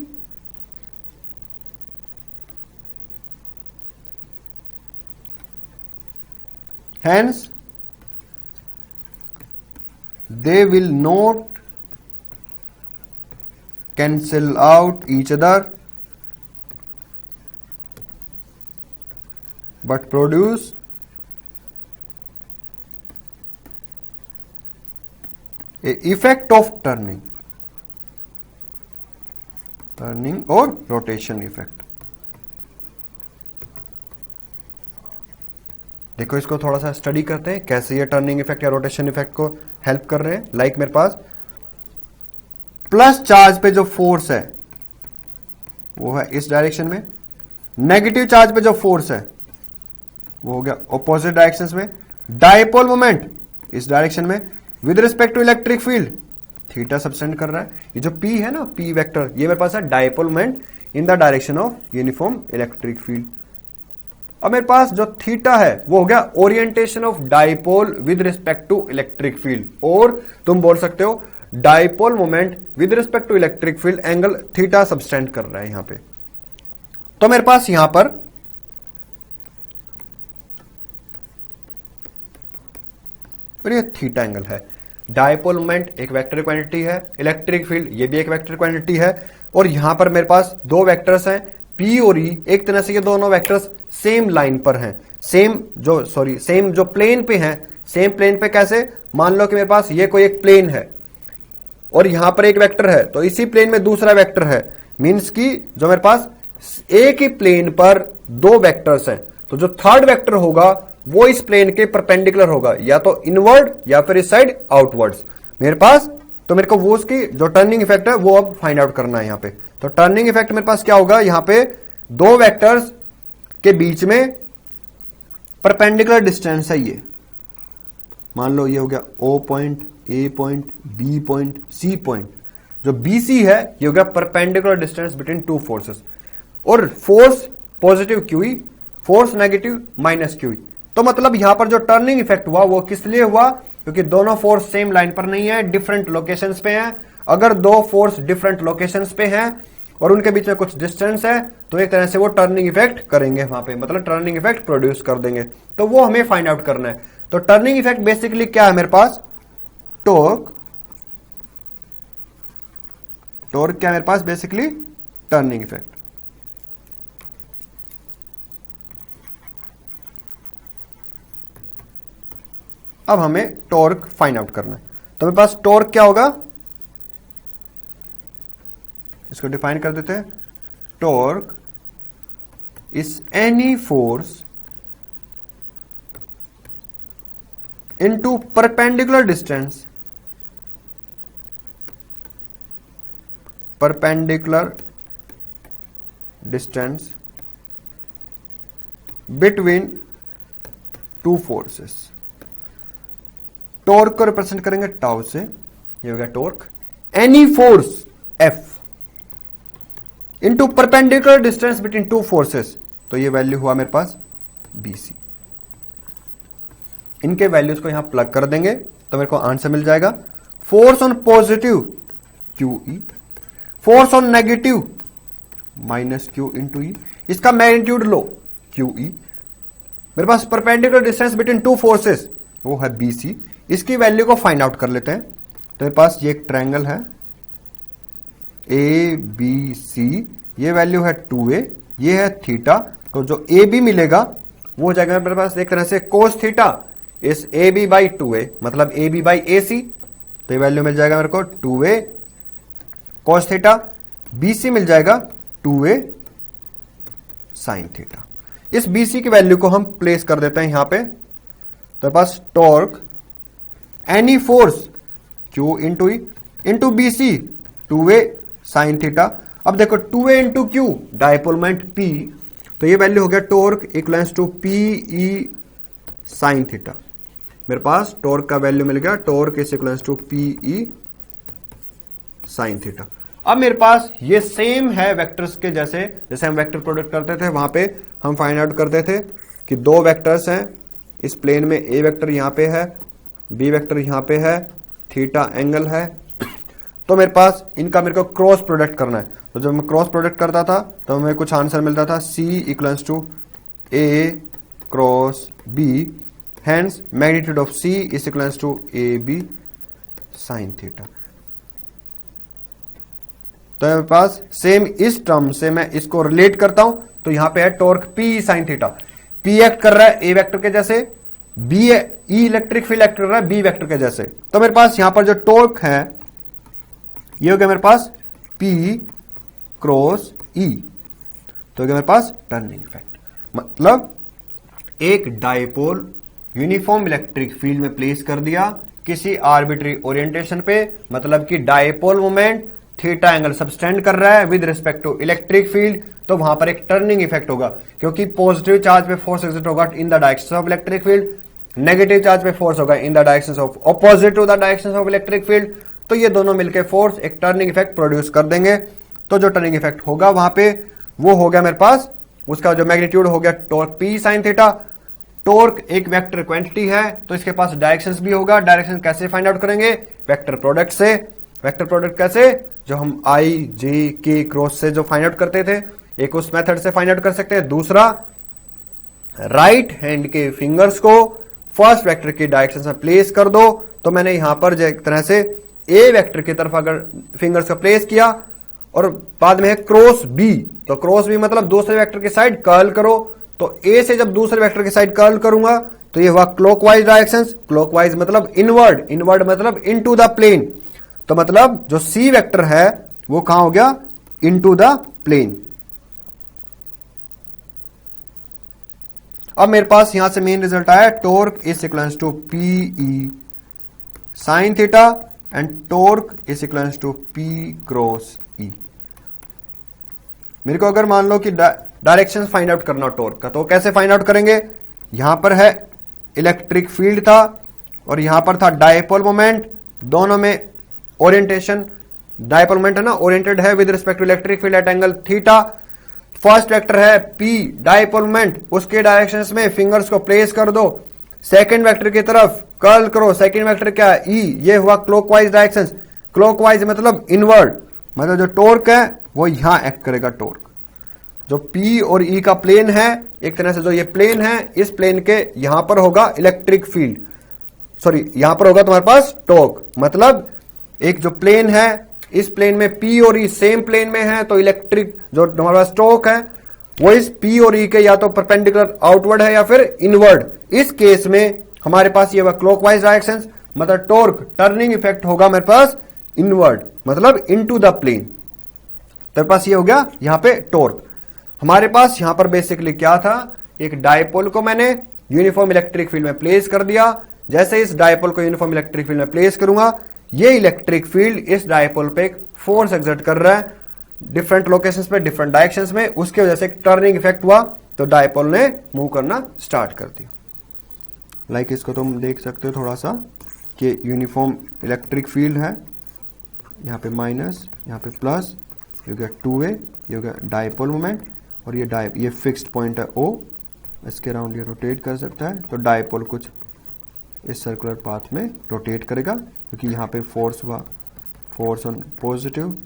Hence, they will not cancel out each other but produce a effect of turning और rotation effect. देखो इसको थोड़ा सा study करते हैं कैसे ये turning effect या रोटेशन इफेक्ट को हेल्प कर रहे हैं. लाइक मेरे पास प्लस चार्ज पे जो फोर्स है वो है इस डायरेक्शन में, नेगेटिव चार्ज पे जो फोर्स है वो हो गया ऑपोजिट डायरेक्शंस में. डायपोल मोमेंट इस डायरेक्शन में with respect to electric field theta subtend कर रहा है. ये जो P है ना, P वेक्टर, ये मेरे पास है dipole moment in the direction of uniform electric field. अब मेरे पास जो थीटा है वो हो गया orientation of dipole with respect to electric field, और तुम बोल सकते हो dipole moment with respect to electric field angle theta subtend कर रहा है यहां पे. तो मेरे पास यहां पर ये थीटा एंगल है. डायपोल मोमेंट एक वेक्टर क्वांटिटी है, इलेक्ट्रिक फील्ड ये भी एक वेक्टर क्वांटिटी है, और यहां पर मेरे पास दो वेक्टर्स हैं P और E. एक तरह से ये दोनों वेक्टर्स सेम लाइन पर हैं, सेम जो प्लेन पे हैं. सेम प्लेन पे कैसे, मान लो कि मेरे पास ये कोई एक प्लेन है और यहां पर एक वेक्टर है, तो इसी प्लेन में दूसरा वेक्टर है, मींस कि जो मेरे पास एक ही प्लेन पर दो वेक्टर्स हैं, तो जो थर्ड वेक्टर होगा वो इस प्लेन के परपेंडिकुलर होगा, या तो इनवर्ड या फिर इस साइड आउटवर्ड्स मेरे पास. तो मेरे को वो उसकी जो टर्निंग इफेक्ट है वो अब फाइंड आउट करना है यहां पे. तो टर्निंग इफेक्ट मेरे पास क्या होगा, यहां पे दो वेक्टर्स के बीच में परपेंडिकुलर डिस्टेंस है. ये मान लो ये हो गया O point, A point, B point, C point. जो BC है ये हो गया perpendicular distance between two forces, और force positive QE, force negative minus QE. तो मतलब यहां पर जो टर्निंग इफेक्ट हुआ वो किस लिए हुआ, क्योंकि दोनों फोर्स सेम लाइन पर नहीं है, डिफरेंट लोकेशंस पे हैं. अगर दो फोर्स डिफरेंट लोकेशंस पे हैं और उनके बीच में कुछ डिस्टेंस है तो एक तरह से वो टर्निंग इफेक्ट करेंगे वहां पे, मतलब टर्निंग इफेक्ट प्रोड्यूस कर देंगे. तो वो हमें फाइंड आउट करना है. तो टर्निंग इफेक्ट बेसिकली क्या है मेरे पास, टॉर्क क्या है मेरे पास, बेसिकली टर्निंग इफेक्ट. अब हमें टॉर्क फाइंड आउट करना है. तो मेरे पास टॉर्क क्या होगा, इसको डिफाइन कर देते हैं, torque is any force into perpendicular distance, perpendicular distance between two forces. Torque को रिप्रेजेंट करेंगे टाउ से, ये हो गया torque. Any force F into perpendicular distance between two forces, तो ये वैल्यू हुआ मेरे पास बीसी। इनके वैल्यूज को यहां प्लग कर देंगे तो मेरे को आंसर मिल जाएगा। Force on positive q e, force on negative minus q into e, इसका मैग्नीट्यूड लो क्यू ई। मेरे पास perpendicular distance between two forces वो है बीसी। इसकी वैल्यू को फाइंड आउट कर लेते हैं। तो मेरे पास ये एक ट्रायंगल है ए बी सी, ये वैल्यू है 2a, ये है थीटा। तो जो ए बी मिलेगा वो हो जाएगा मेरे पास एक तरह से कोस थीटा इस ए बी बाई 2a, मतलब ए बी बाई ए सी। तो ये वैल्यू मिल जाएगा मेरे को 2a cos theta, B C मिल जाएगा 2a साइन थीटा। इस BC की वैल्यू को हम प्लेस कर देते हैं यहां पे। तो पास torque any force Q into e into BC 2a sine theta. अब देखो 2a into q dipole moment P, तो ये वैल्यू हो गया torque equals to PE sine theta. मेरे पास टॉर्क का वैल्यू मिल गया, torque is equals to PE sine theta. अब मेरे पास ये सेम है वेक्टर्स के जैसे हम वेक्टर प्रोडक्ट करते थे, वहां पे हम फाइंड आउट करते थे कि दो वेक्टर्स हैं इस प्लेन में, ए वेक्टर यहां पे है, बी वेक्टर यहां पे है, थीटा एंगल है। तो मेरे पास इनका मेरे को क्रॉस प्रोडक्ट करना है। तो जब मैं क्रॉस प्रोडक्ट करता था तो हमें कुछ आंसर मिलता था C equals to A cross B, hence magnitude of C is equals to A B sine theta. तो मेरे पास सेम इस टर्म से मैं इसको रिलेट करता हूं, तो यहां पे है torque P sine theta. P act कर रहा है ए वेक्टर के जैसे, B E electric field act कर रहा है बी वेक्टर के जैसे। तो मेरे पास यहां पर जो टॉर्क है ये हो गया मेरे पास P क्रॉस E, तो हो गया मेरे पास टर्निंग इफेक्ट। मतलब एक डायपोल यूनिफॉर्म इलेक्ट्रिक फील्ड में प्लेस कर दिया किसी आर्बिट्री ओरिएंटेशन पे, मतलब कि dipole moment theta angle subtend कर रहा है with respect to electric field, तो वहां पर एक टर्निंग इफेक्ट होगा, क्योंकि पॉजिटिव चार्ज पे फोर्स एक्सर्ट होगा in the direction of electric field, negative charge पे फोर्स होगा in the direction of opposite to the direction of electric field. तो ये दोनों मिलकर फोर्स एक टर्निंग इफेक्ट प्रोड्यूस कर देंगे। तो जो टर्निंग इफेक्ट होगा वहां पे वो हो गया मेरे पास, उसका जो मैग्नीट्यूड हो गया torque P sine theta. Torque एक वेक्टर क्वांटिटी है तो इसके पास डायरेक्शंस भी होगा। डायरेक्शन कैसे फाइंड आउट करेंगे? वेक्टर प्रोडक्ट से। वेक्टर प्रोडक्ट कैसे? जो हम I J K क्रॉस से जो फाइंड आउट करते थे, एक उस मेथड से फाइंड आउट कर सकते हैं। दूसरा, राइट हैंड के फिंगर्स को फर्स्ट वेक्टर की डायरेक्शन में प्लेस कर दो। तो मैंने यहां पर जो एक तरह से ए वेक्टर की तरफ अगर फिंगर्स को प्लेस किया और बाद में है क्रॉस बी, तो क्रॉस बी मतलब दूसरे वेक्टर की साइड कर्ल करो। तो ए से जब दूसरे वेक्टर की साइड कर्ल करूंगा तो ये हुआ क्लॉकवाइज डायरेक्शन। क्लॉकवाइज मतलब इनवर्ड, इनवर्ड मतलब इनटू द प्लेन। तो मतलब जो सी वेक्टर है वो कहां हो गया? Into the plane. अब मेरे पास यहां से मेन रिजल्ट आया, torque is equals to PE sine theta and torque is equals to p cross e. मेरे को अगर मान लो कि डायरेक्शन फाइंड आउट करना टॉर्क का, तो कैसे फाइंड आउट करेंगे? यहां पर है इलेक्ट्रिक फील्ड था और यहां पर था डायपोल मोमेंट, दोनों में ओरिएंटेशन, डायपोल मोमेंट है ना, ओरिएंटेड है with respect to electric field at angle theta. First vector है P डायपोल मोमेंट, उसके डायरेक्शंस में फिंगर्स को प्लेस कर दो। सेकंड वेक्टर की तरफ कर्ल करो। सेकंड वेक्टर क्या है? E। ये हुआ क्लॉकवाइज डायरेक्शन। क्लॉकवाइज मतलब इनवर्ड, मतलब जो टॉर्क है वो यहां एक्ट करेगा। टॉर्क जो P और E का प्लेन है, एक तरह से जो ये प्लेन है, इस प्लेन के यहां पर होगा इलेक्ट्रिक फील्ड, सॉरी यहां पर होगा तुम्हारे पास टॉर्क। मतलब एक जो प्लेन है, इस प्लेन में P और E सेम प्लेन में है, तो इलेक्ट्रिक जो हमारे पास टॉर्क है वो इस P और E के या तो परपेंडिकुलर आउटवर्ड है या फिर इनवर्ड। इस केस में हमारे पास ये हुआ क्लॉकवाइज डायरेक्शन, मतलब टॉर्क टर्निंग इफेक्ट होगा मेरे पास इनवर्ड, मतलब इनटू द प्लेन। तो पास ये हो गया यहां पे टॉर्क। हमारे पास यहां पर बेसिकली क्या था, एक डायपोल को मैंने यूनिफॉर्म इलेक्ट्रिक फील्ड में प्लेस कर दिया। जैसे इस डायपोल को यूनिफॉर्म इलेक्ट्रिक फील्ड में प्लेस करूंगा, ये इलेक्ट्रिक फील्ड इस डायपोल पे एक फोर्स एक्सर्ट कर रहा है डिफरेंट लोकेशंस पे, डिफरेंट डायरेक्शंस में। उसके वजह से एक टर्निंग इफेक्ट हुआ, तो डायपोल ने मूव करना स्टार्ट कर दिया। लाइक इसको तुम देख सकते हो थोड़ा सा कि यूनिफॉर्म इलेक्ट्रिक फील्ड है, यहाँ पे माइनस, यहाँ पे प्लस, ये हो गया 2a, ये हो गया डायपोल मोमेंट, और ये फिक्स्ड पॉइंट है O, इसके अराउंड ये रोटेट कर सकता है। तो डायपोल कुछ इस सर्कुलर पाथ में रोटेट करेगा, क्योंकि यहाँ पे फोर्स हुआ, फोर्स ऑन पॉजिटिव,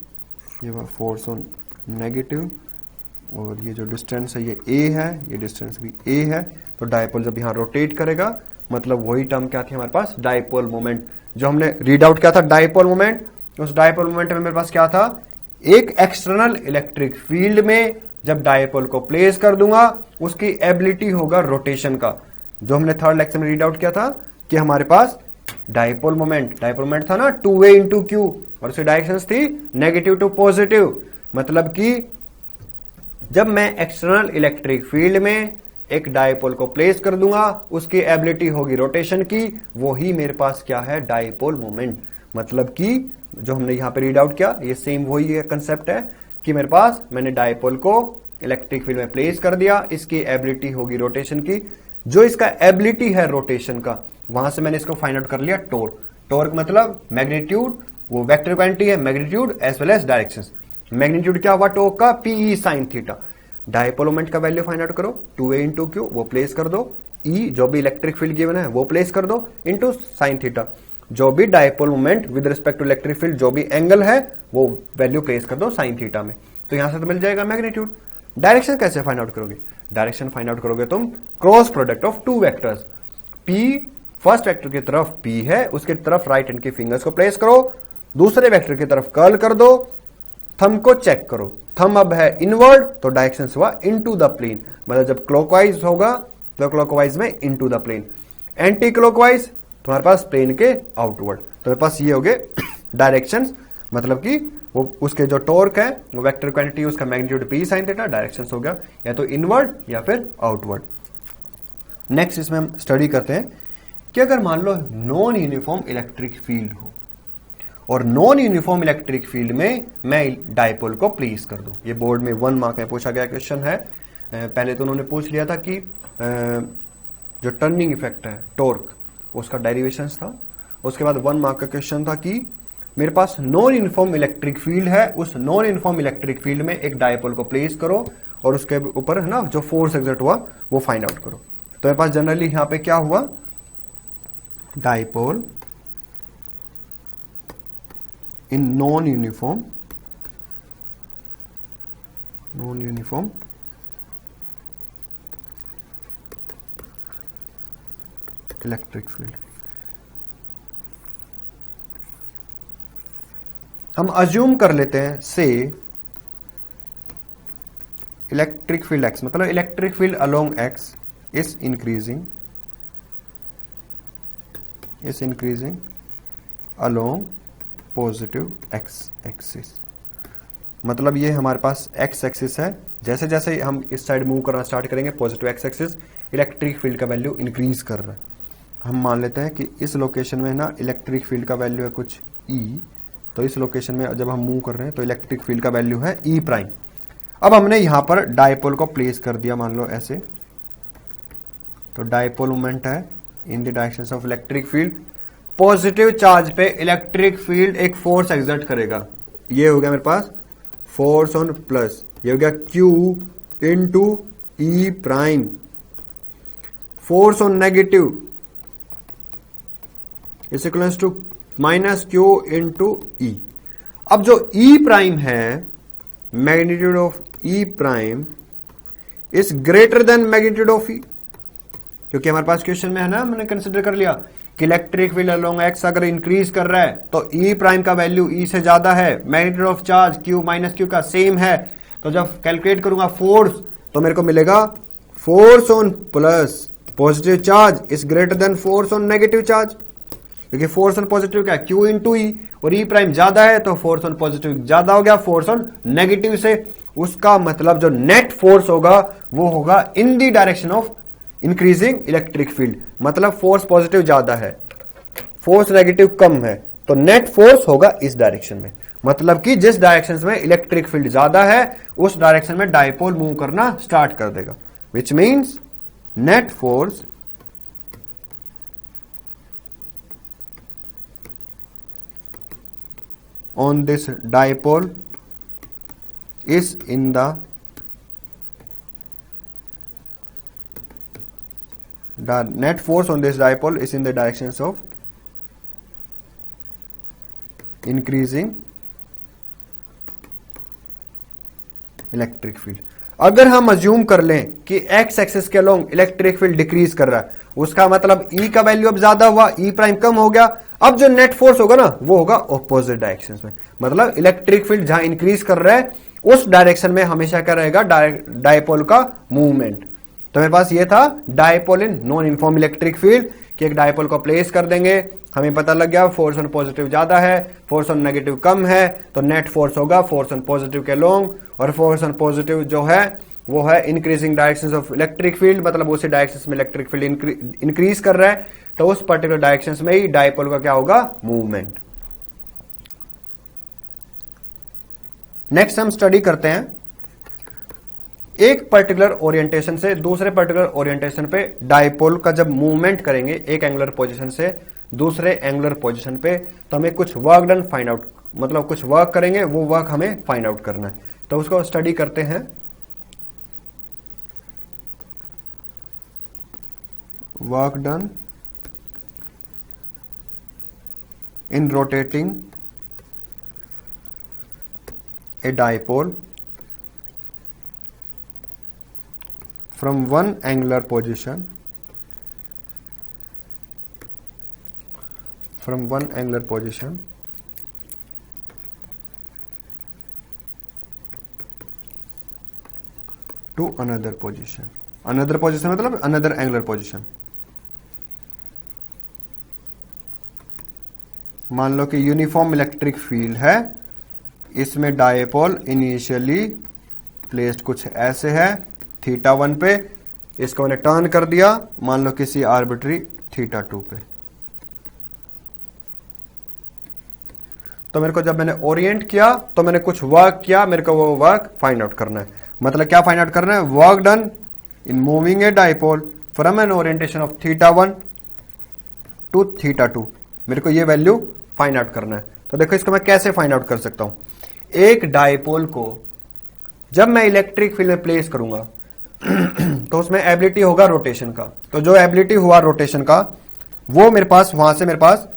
ये हुआ फोर्स ऑन नेगेटिव, और ये जो डिस्टेंस है ये a है, ये डिस्टेंस भी a है। तो डायपोल जब यहाँ रोटेट करेगा, मतलब वही टर्म क्या थी हमारे पास, डायपोल मोमेंट, जो हमने रीड आउट किया था डायपोल मोमेंट। उस डायपोल मोमेंट में मेरे पास क्या था, एक एक्सटर्नल इलेक्ट्रिक फील्ड में जब डायपोल को प्लेस कर दूंगा, उसकी एबिलिटी होगा रोटेशन का, जो हमने थर्ड लेक्चर में रीड आउट किया था कि हमारे पास डायपोल मोमेंट था ना 2a इंटू क्यू, और उसकी डायरेक्शंस थी नेगेटिव टू पॉजिटिव। मतलब कि जब मैं एक्सटर्नल इलेक्ट्रिक फील्ड में एक डायपोल को प्लेस कर दूंगा, उसकी एबिलिटी होगी रोटेशन की, वो ही मेरे पास क्या है, डायपोल मोमेंट। मतलब कि जो हमने यहां पे रीड आउट किया, ये सेम वही कंसेप्ट है कि मेरे पास मैंने डायपोल को इलेक्ट्रिक फील्ड में प्लेस कर दिया, इसकी एबिलिटी होगी रोटेशन की। जो इसका एबिलिटी है रोटेशन का, वहां से मैंने इसको फाइंड आउट कर लिया टॉर्क। टॉर्क मतलब मैग्नीट्यूड, वो वेक्टर क्वांटिटी है, magnitude as well as directions. Magnitude क्या हुआ टॉर्क का, P E sine theta. Dipole moment का वैल्यू फाइंड आउट करो, 2a इंटू क्यू, वो प्लेस कर दो, ई जो भी इलेक्ट्रिक फील्ड गिवन है वो प्लेस कर दो, इंटू साइन थीटा। जो भी dipole moment with respect to electric field जो भी एंगल है, वो वैल्यू प्लेस कर दो साइन थीटा में। तो यहां से तो मिल जाएगा मैग्नीट्यूड। डायरेक्शन कैसे फाइंड आउट करोगे, डायरेक्शन फाइंड आउट करोगे तुम cross product of two vectors. P first vector की तरफ P है, उसकी तरफ राइट हैंड की फिंगर्स को प्लेस करो, दूसरे वेक्टर की तरफ कर्ल कर दो, थंब को चेक करो, थंब अब है इनवर्ड, तो डायरेक्शन हुआ इनटू द प्लेन। मतलब जब क्लॉकवाइज होगा तो क्लॉकवाइज में into the plane, anti clockwise तुम्हारे पास प्लेन के आउटवर्ड। तो मेरे पास ये हो गए डायरेक्शंस, मतलब कि वो उसके जो टॉर्क है, वो वेक्टर क्वांटिटी, उसका magnitude P sin theta, directions हो गया या तो इनवर्ड या फिर आउटवर्ड। नेक्स्ट इसमें हम स्टडी करते हैं कि अगर मान लो नॉन यूनिफॉर्म इलेक्ट्रिक फील्ड हो, और नॉन यूनिफॉर्म इलेक्ट्रिक फील्ड में मैं डायपोल को प्लेस कर दूं। ये बोर्ड में 1 मार्क में पूछा गया क्वेश्चन है। पहले तो उन्होंने पूछ लिया था कि जो टर्निंग इफेक्ट है टॉर्क, उसका डेरिवेशंस था। उसके बाद 1 मार्क का क्वेश्चन था कि मेरे पास नॉन यूनिफॉर्म इलेक्ट्रिक फील्ड है, उस नॉन यूनिफॉर्म इलेक्ट्रिक फील्ड में एक डायपोल को प्लेस करो और उसके ऊपर है ना जो फोर्स एक्सर्ट हुआ वो फाइंड आउट करो। तो मेरे पास जनरली यहां पे क्या हुआ, dipole in non uniform electric field. हम अज्यूम कर लेते हैं से इलेक्ट्रिक फील्ड एक्स, मतलब electric field along x is increasing along positive x axis. मतलब ये हमारे पास एक्स एक्सिस है, जैसे जैसे हम इस साइड मूव करना स्टार्ट करेंगे positive x axis, electric field का वैल्यू इंक्रीज कर रहा है। हम मान लेते हैं कि इस लोकेशन में ना इलेक्ट्रिक फील्ड का वैल्यू है कुछ E, तो इस लोकेशन में जब हम मूव कर रहे हैं तो इलेक्ट्रिक फील्ड का वैल्यू है E प्राइम। अब हमने यहां पर डायपोल को प्लेस कर दिया, मान लो ऐसे, तो डायपोल मोमेंट है इन the direction of electric field. Positive charge पे इलेक्ट्रिक फील्ड एक फोर्स एक्सर्ट करेगा, ये हो गया मेरे पास फोर्स ऑन प्लस, ये हो गया Q into E prime. Force on negative is equals to minus Q into E। अब जो E प्राइम है, magnitude of E prime is greater than magnitude of E, क्योंकि हमारे पास क्वेश्चन में है ना, मैंने कंसिडर कर लिया कि इलेक्ट्रिक फील्ड अलोंग एक्स अगर इंक्रीज कर रहा है तो E प्राइम का वैल्यू E से ज्यादा है, magnitude of charge Q minus Q का सेम है। तो जब कैलकुलेट करूंगा फोर्स, तो मेरे को मिलेगा force on plus positive charge is greater then force on negative charge, क्योंकि फोर्स ऑन पॉजिटिव क्या है, Q इंटू ई, और ई प्राइम ज्यादा है तो फोर्स ऑन पॉजिटिव ज्यादा हो गया फोर्स ऑन नेगेटिव से। उसका मतलब जो नेट फोर्स होगा वो होगा in the direction of increasing electric field. मतलब फोर्स पॉजिटिव ज्यादा है, फोर्स नेगेटिव कम है, तो नेट फोर्स होगा इस डायरेक्शन में। मतलब कि जिस डायरेक्शन में इलेक्ट्रिक फील्ड ज्यादा है उस डायरेक्शन में डायपोल मूव करना स्टार्ट कर देगा, which means net force on this dipole is in the net force on this dipole is in the directions of increasing electric field. अगर हम अज्यूम कर लें कि एक्स एक्सिस के अलोंग इलेक्ट्रिक फील्ड डिक्रीज कर रहा है, उसका मतलब ई का वैल्यू अब ज्यादा हुआ, ई प्राइम कम हो गया। अब जो नेट फोर्स होगा ना वो होगा ऑपोजिट डायरेक्शन में। मतलब इलेक्ट्रिक फील्ड जहां इंक्रीज कर रहा है उस डायरेक्शन में हमेशा क्या रहेगा, डायपोल का मूवमेंट। तो मेरे पास ये था dipole in non uniform electric field, कि एक डायपोल को प्लेस कर देंगे, हमें पता लग गया फोर्स ऑन पॉजिटिव ज्यादा है, फोर्स ऑन नेगेटिव कम है, तो नेट फोर्स होगा फोर्स ऑन पॉजिटिव के लॉन्ग, और फोर्स ऑन पॉजिटिव जो है वो है increasing directions of electric field. मतलब उसी डायरेक्शंस में इलेक्ट्रिक फील्ड इंक्रीज कर रहा है, तो उस पर्टिकुलर डायरेक्शंस में ही डायपोल का क्या होगा, मूवमेंट। नेक्स्ट हम स्टडी करते हैं एक पर्टिकुलर ओरिएंटेशन से दूसरे पर्टिकुलर ओरिएंटेशन पे डायपोल का जब मूवमेंट करेंगे एक एंगुलर पोजीशन से दूसरे एंगुलर पोजीशन पे, तो हमें कुछ वर्क डन फाइंड आउट, मतलब कुछ वर्क करेंगे, वो वर्क हमें फाइंड आउट करना है। तो उसको स्टडी करते हैं। Work done in rotating a dipole from one angular position to another position मतलब another angular position। मान लो कि यूनिफॉर्म इलेक्ट्रिक फील्ड है, इसमें डायपोल इनिशियली प्लेस्ड कुछ ऐसे है θ1 पे, इसको मैंने टर्न कर दिया मान लो किसी आर्बिट्री θ2 पे। तो मेरे को जब मैंने ओरिएंट किया तो मैंने कुछ वर्क किया, मेरे को वो वर्क फाइंड आउट करना है। मतलब क्या फाइंड आउट करना है, work done in moving a dipole from an orientation of θ1 to θ2, मेरे को ये वैल्यू फाइंड आउट करना है। तो देखो इसको मैं कैसे फाइंड आउट कर सकता हूं। एक डायपोल को जब मैं इलेक्ट्रिक फील्ड में प्लेस करूंगा तो उसमें एबिलिटी होगा रोटेशन का। तो जो एबिलिटी हुआ रोटेशन का वो मेरे पास वहां से मेरे पास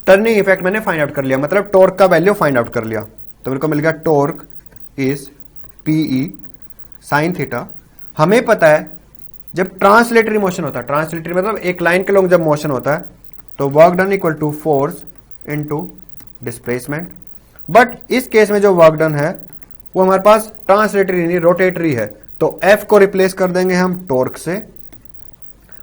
टर्निंग इफेक्ट मैंने फाइंड आउट कर लिया, मतलब टॉर्क का वैल्यू फाइंड आउट कर लिया। तो मेरे को मिल गया torque is P E sine theta. हमें पता है जब ट्रांसलेटरी मोशन होता है, ट्रांसलेटरी मतलब एक लाइन के लॉन्ग जब मोशन होता है तो work done equal to force into displacement. But इस केस में जो वर्क डन है वो हमारे पास ट्रांसलेटरी नहीं रोटेटरी है, तो एफ को रिप्लेस कर देंगे हम टॉर्क से,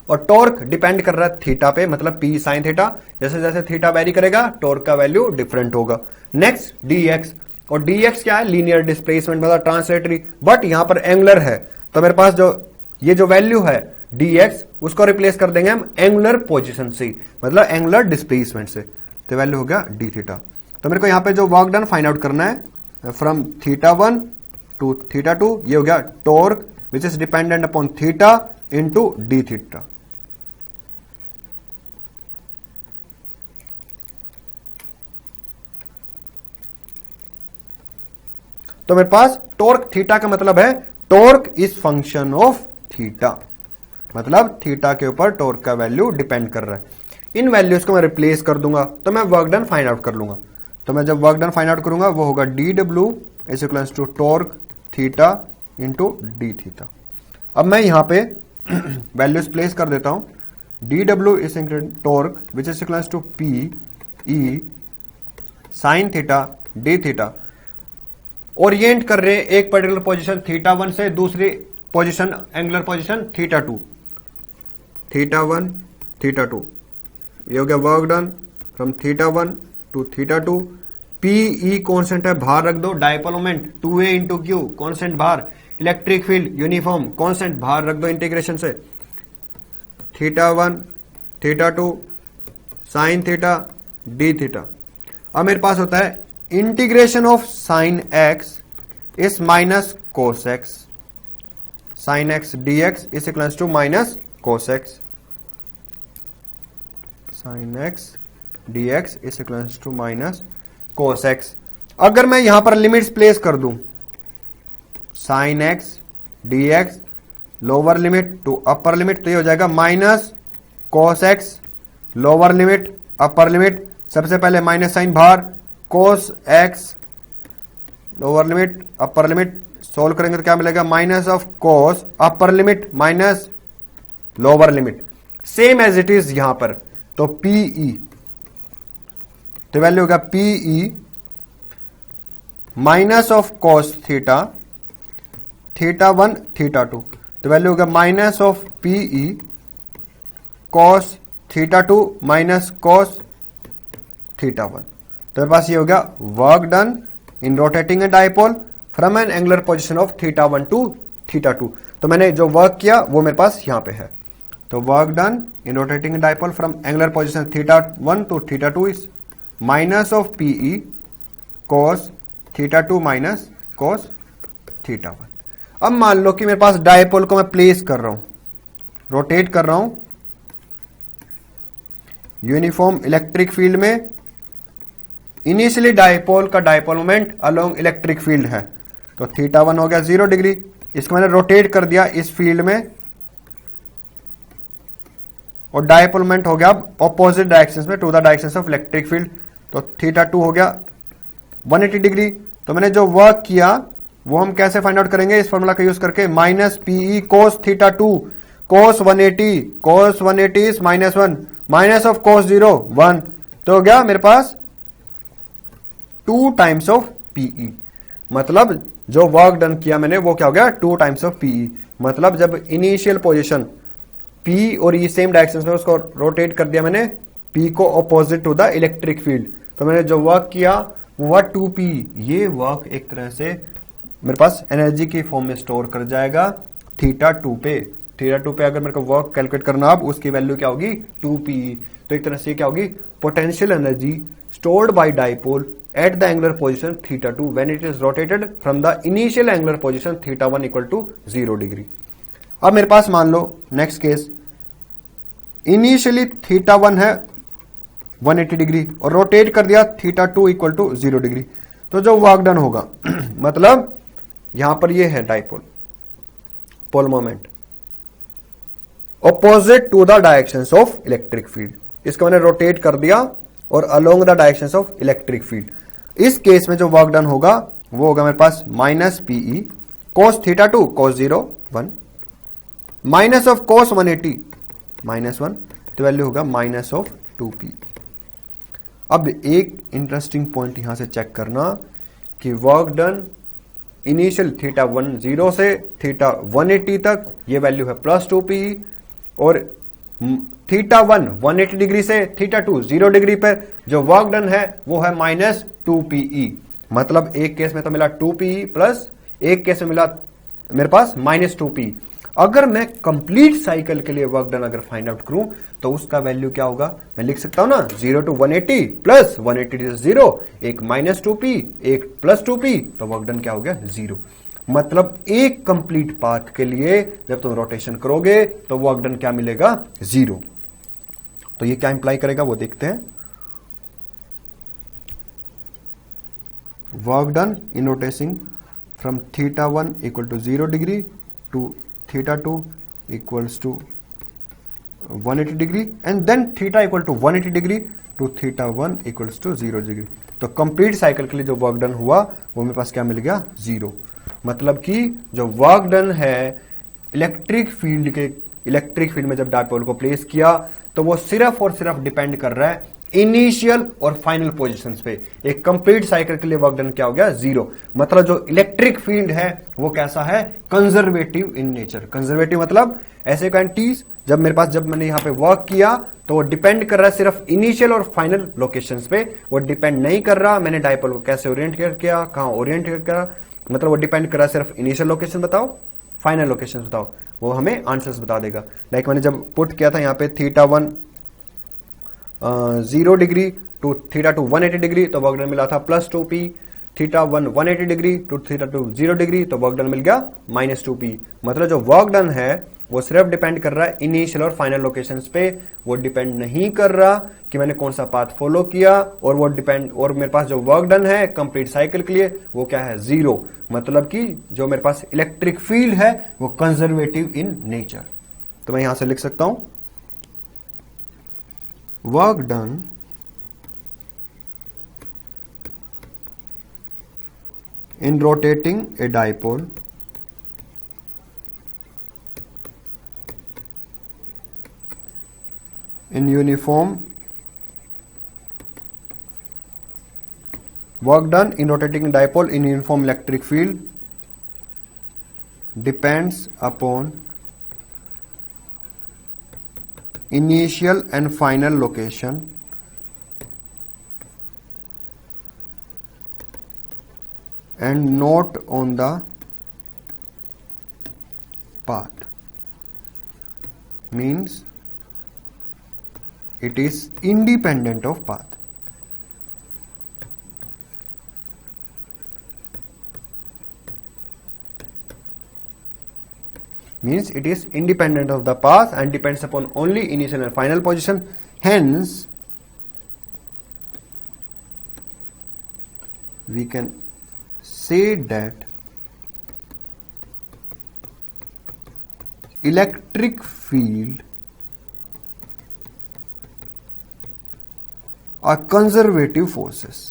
और टॉर्क डिपेंड कर रहा है थीटा पे, मतलब पी साइन थीटा। जैसे जैसे थीटा वेरी करेगा टॉर्क का वैल्यू डिफरेंट होगा। नेक्स्ट डीएक्स, और डीएक्स क्या है, लीनियर डिस्प्लेसमेंट मतलब ट्रांसलेटरी, बट यहां पर एंगुलर है, तो मेरे पास जो ये जो वैल्यू है डीएक्स उसको रिप्लेस कर देंगे हम एंगुलर पोजिशन से, मतलब एंगुलर डिस्प्लेसमेंट से, तो वैल्यू हो गया डी थीटा। तो मेरे को यहां पे जो वर्क डन फाइंड आउट करना है फ्रॉम θ1 टू θ2, ये हो गया torque which is dependent upon theta into D theta. तो मेरे पास टॉर्क थीटा का मतलब है torque is function of theta, मतलब थीटा के ऊपर टॉर्क का वैल्यू डिपेंड कर रहा है। इन वैल्यूज को मैं रिप्लेस कर दूंगा तो मैं वर्क डन फाइंड आउट कर लूंगा। तो मैं जब वर्क डन फाइंड आउट करूंगा वो होगा D W is equal to torque theta into D theta. अब मैं यहां पे वैल्यूज प्लेस कर देता हूं। D W is torque which is equal to P E sine theta D theta. Orient कर रहे एक पर्टिकुलर पोजीशन θ1 से दूसरी पोजीशन एंगुलर पोजीशन θ2, θ1 θ2 ये हो गया work done from θ1 to θ2। PE constant है, बाहर रख दो। Dipole moment 2a into q constant बाहर। इलेक्ट्रिक फील्ड यूनिफॉर्म कॉन्स्टेंट बाहर रख दो इंटीग्रेशन से। θ1 θ2 साइन थीटा डी थीटा। अब मेरे पास होता है integration of sine X is minus cos X. Sine X D X is equals to minus cos X. Sine X D X is equals to minus cos X. अगर मैं यहां पर limits place कर दूं, sine X D X lower limit to upper limit, तो ये हो जाएगा minus cos X lower limit upper limit. सबसे पहले माइनस साइन बाहर, cos X lower limit upper limit, solve करेंगे तो क्या मिलेगा? Minus of cos upper limit minus lower limit, same as it is यहां पर। तो पीई, तो वैल्यू होगा PE minus of cos theta θ1 θ2, तो वैल्यू होगा minus of PE cos θ2 minus cos θ1। तो मेरे पास ये हो गया work done in rotating a dipole from an angular position of θ1 to θ2। तो मैंने जो वर्क किया वो मेरे पास यहां पे है। तो work done in rotating a dipole from angular position θ1 to θ2 is minus of PE cos θ2 minus cos θ1। अब मान लो कि मेरे पास डायपोल को मैं प्लेस कर रहा हूं, रोटेट कर रहा हूं यूनिफॉर्म इलेक्ट्रिक फील्ड में। इनिशियली डायपोल का dipole moment along electric field है, तो θ1 हो गया 0 डिग्री। इसको मैंने रोटेट कर दिया इस फील्ड में, और डायपोल मोमेंट हो गया अब ऑपोजिट डायरेक्शंस में to the directions of electric field, तो θ2 हो गया 180 डिग्री। तो मैंने जो वर्क किया वो हम कैसे फाइंड आउट करेंगे? इस फॉर्मूला का यूज करके, minus PE cos θ2 cos 180 is minus 1 minus of cos 0 1, तो हो गया मेरे पास 2 टाइम्स ऑफ पीई। मतलब जो वर्क डन किया मैंने वो क्या हो गया? 2 टाइम्स ऑफ पीई। मतलब जब इनिशियल पोजीशन पी और ई सेम डायरेक्शन में, उसको रोटेट कर दिया मैंने पी को opposite to the electric field, तो मैंने जो वर्क किया वो हुआ 2p। ये वर्क एक तरह से मेरे पास एनर्जी की फॉर्म में स्टोर कर जाएगा θ2 पे। θ2 पे अगर मेरे को वर्क कैलकुलेट करना, अब उसकी वैल्यू क्या होगी? 2p। तो एक तरह से क्या होगी? Potential energy stored by dipole at the angular position θ2 when it is rotated from the initial angular position θ1 equal to 0 degree. अब मेरे पास मान लो नेक्स्ट केस, इनिशियली θ1 है 180 डिग्री और रोटेट कर दिया θ2 इक्वल टू 0 डिग्री। तो जो वर्क डन होगा मतलब यहां पर ये है dipole pole moment opposite to the directions of electric field, इसको मैंने रोटेट कर दिया और along the directions of electric field. इस केस में जो वर्क डन होगा वो होगा मेरे पास minus PE cos θ2 cos 0 1 minus of cos 180 minus 1, तो वैल्यू होगा माइनस ऑफ 2p। अब एक इंटरेस्टिंग पॉइंट यहां से चेक करना कि वर्क डन इनिशियल θ1 0 से θ180 तक ये वैल्यू है प्लस 2p, और θ1 180 डिग्री से θ2 0 डिग्री पर जो वर्क डन है वो है माइनस 2pe। मतलब एक केस में तो मिला 2pe प्लस एक केस में मिला मेरे पास माइनस 2p। अगर मैं कंप्लीट साइकिल के लिए वर्क डन अगर फाइंड आउट करूं तो उसका वैल्यू क्या होगा? मैं लिख सकता हूं ना 0 टू 180 प्लस 180 0, एक माइनस 2p एक प्लस 2p, तो वर्क डन क्या हो गया? 0। मतलब एक कंप्लीट पाथ के लिए जब तुम रोटेशन करोगे तो वर्क डन क्या मिलेगा? 0। तो ये क्या इंप्लाई करेगा वो देखते हैं। Work done in rotating from θ1 equal to 0 degree to θ2 equals to 180 degree and then θ equal to 180 degree to θ1 equals to 0 degree. तो कंप्लीट साइकिल के लिए जो वर्क डन हुआ वो मेरे पास क्या मिल गया? 0। मतलब कि जो वर्क डन है इलेक्ट्रिक फील्ड में जब डायपोल को प्लेस किया तो वो सिर्फ और सिर्फ डिपेंड कर रहा है इनिशियल और फाइनल पोजीशंस पे। एक कंप्लीट साइकिल के लिए वर्क डन क्या हो गया? 0। मतलब जो इलेक्ट्रिक फील्ड है वो कैसा है? Conservative in nature. कंजर्वेटिव मतलब ऐसे क्वांटिटीज जब मैंने यहाँ पे वर्क किया तो वो डिपेंड कर रहा है सिर्फ इनिशियल और फाइनल लोकेशंस पे, वो डिपेंड नहीं कर रहा मैंने डायपोल को कैसे ओरिएंट किया, कहाँ ओरिएंट किया, मतलब वो डिपेंड कर रहा है सिर्फ इनिशियल लोकेशन बताओ, फाइनल लोकेशन बताओ, वो हमें आंसर्स बता देगा। लाइक मैंने जब पुट किया था यहाँ पे θ1 0 डिग्री टू θ2 180 डिग्री तो वर्क डन मिला था +2p, θ1 180 डिग्री टू θ2 0 डिग्री तो वर्क डन मिल गया -2p। मतलब जो वर्क डन है वो सिर्फ डिपेंड कर रहा है इनिशियल और फाइनल लोकेशंस पे, वो डिपेंड नहीं कर रहा कि मैंने कौन सा पाथ फॉलो किया, और मेरे पास जो वर्क डन है कंप्लीट साइकिल के लिए वो क्या है 0। मतलब कि जो मेरे पास इलेक्ट्रिक फील्ड है वो कंजर्वेटिव इन नेचर। तो मैं यहां से लिख सकता हूं work done in rotating a dipole in uniform work done in rotating a dipole in uniform electric field depends upon initial and final location and not on the path, means it is independent of path। means it is independent of the path and depends upon only initial and final position, hence we can say that electric field are conservative forces।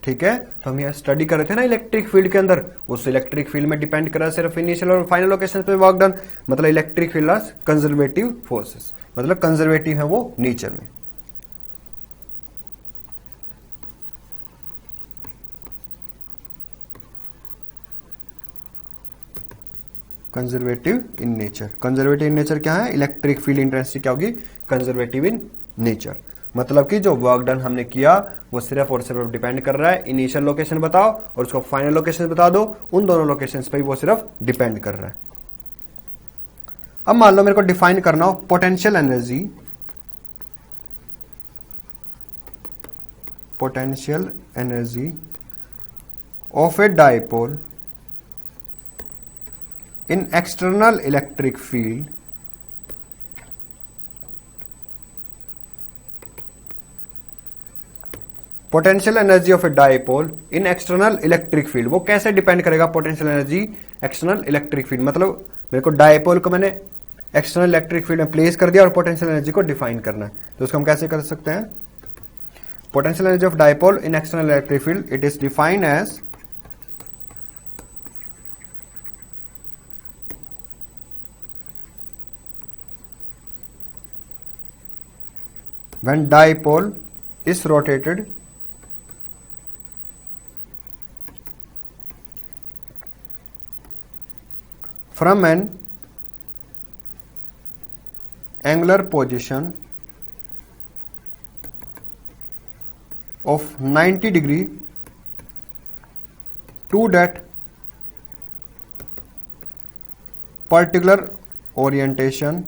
ठीक है, तो हम यह study कर रहे थे ना electric field के अंदर, उस इलेक्ट्रिक फील्ड में डिपेंड कर रहा है सिर्फ इनिशियल और फाइनल लोकेशन पे वर्क डन। मतलब electric field are conservative forces, मतलब कंजर्वेटिव है वो नेचर में। Conservative in nature, conservative in nature क्या है, इलेक्ट्रिक फील्ड इंटेंसिटी क्या होगी, कंजर्वेटिव इन नेचर। मतलब कि जो वर्क डन हमने किया वो सिर्फ और सिर्फ डिपेंड कर रहा है इनिशियल लोकेशन बताओ और उसको फाइनल लोकेशन बता दो, उन दोनों लोकेशंस पे वो सिर्फ डिपेंड कर रहा है। अब मान लो मेरे को डिफाइन करना हो potential energy of a dipole in external electric field potential energy of a dipole in external electric field, वो कैसे डिपेंड करेगा potential energy external electric field. मतलब मेरे को डाइपोल को मैंने एक्सटर्नल इलेक्ट्रिक फील्ड में प्लेस कर दिया और पोटेंशियल एनर्जी को डिफाइन करना है, तो उसको हम कैसे कर सकते हैं, potential energy of dipole in external electric field it is defined as when dipole is rotated from an angular position of 90 degree to that particular orientation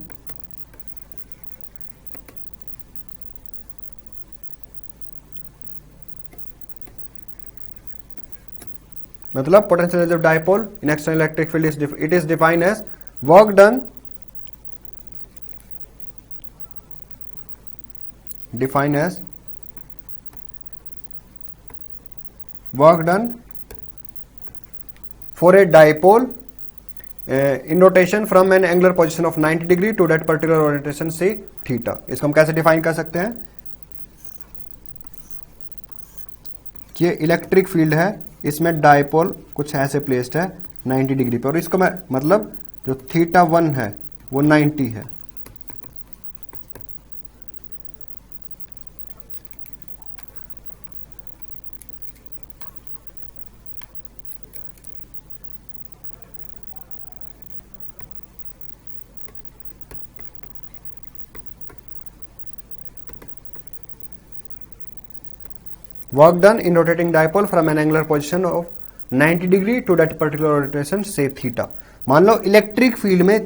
मतलब potential energy of dipole in external electric field it is defined as work done for a dipole in rotation from an angular position of 90 degree to that particular orientation say theta। इसको हम कैसे define कर सकते हैं कि ये electric field है, इसमें डाइपोल कुछ ऐसे प्लेस्ड है 90 डिग्री पर, और इसको मैं मतलब जो θ1 है वो 90 है। Work done in rotating dipole from an angular position of 90 degree to that particular rotation से थीटा। मान लो इलेक्ट्रिक फील्ड में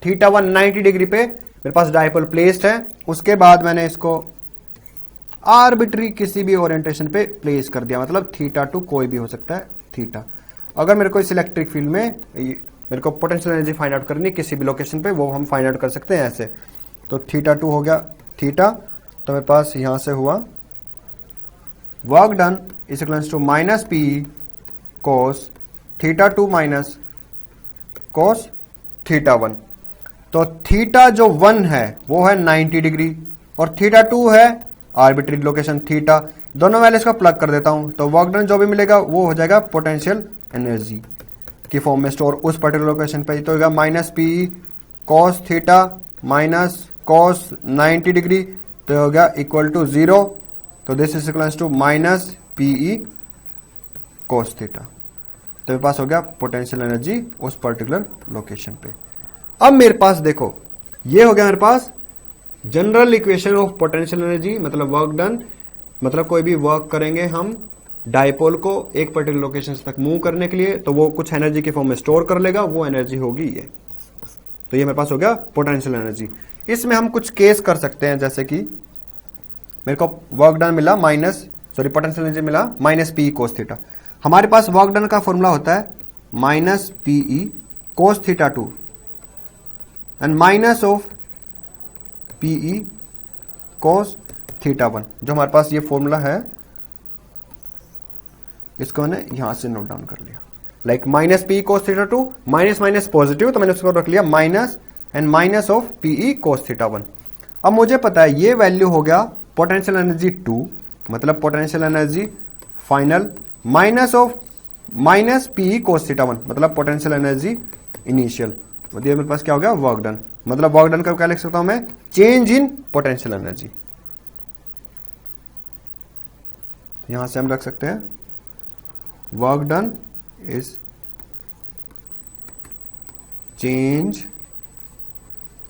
थीटा 190 डिग्री पे मेरे पास डायपोल प्लेस्ड है, उसके बाद मैंने इसको आर्बिट्री किसी भी ओरिएंटेशन पे प्लेस कर दिया, मतलब थीटा टू कोई भी हो सकता है थीटा। अगर मेरे को इस इलेक्ट्रिक फील्ड में मेरे को पोटेंशियल एनर्जी फाइंड आउट करनी है किसी भी लोकेशन पे, वो हम फाइंड आउट कर सकते हैं ऐसे। तो थीटा टू हो गया थीटा, तो मेरे पास यहां से हुआ work done is equals to minus P cos theta two minus cos theta one. तो थीटा जो 1 है वो है 90 डिग्री और थीटा 2 है आर्बिट्री लोकेशन थीटा। दोनों वैल्यूज को प्लग कर देता हूं, तो वर्क डन जो भी मिलेगा वो हो जाएगा पोटेंशियल एनर्जी की फॉर्म में स्टोर उस पर्टिकुलर लोकेशन पे। तो होगा minus p cos theta minus cos 90 degree, तो हो गया इक्वल टू 0। तो this is equal to minus PE cos theta. तो मेरे पास हो गया पोटेंशियल एनर्जी उस पर्टिकुलर लोकेशन पे। अब मेरे पास देखो ये हो गया मेरे पास general equation of potential energy, मतलब वर्क डन, मतलब कोई भी वर्क करेंगे हम डायपोल को एक पर्टिकुलर लोकेशन तक मूव करने के लिए, तो वो कुछ एनर्जी के फॉर्म में स्टोर कर लेगा, वो एनर्जी होगी ये। तो ये मेरे पास हो गया पोटेंशियल एनर्जी। इसमें हम कुछ केस कर सकते हैं, जैसे कि मेरे को वर्क डन मिला पोटेंशियल एनर्जी मिला माइनस पीई कोस थीटा। हमारे पास वर्क डन का फॉर्मूला होता है minus PE cos theta 2 and minus of P E cos theta 1। जो हमारे पास ये फॉर्मूला है इसको मैंने यहां से नोट डाउन कर लिया, like minus PE cos theta 2 minus minus positive, तो मैंने उसको रख लिया minus and minus of P E cos theta 1। अब मुझे पता है ये वैल्यू हो गया पोटेंशियल एनर्जी 2, मतलब potential energy final minus of minus PE cos theta 1, मतलब पोटेंशियल एनर्जी इनिशियल। ये मेरे पास क्या हो गया वर्क डन, मतलब वर्क डन का क्या लिख सकता हूं मैं, चेंज इन पोटेंशियल एनर्जी। यहां से हम रख सकते हैं work done is change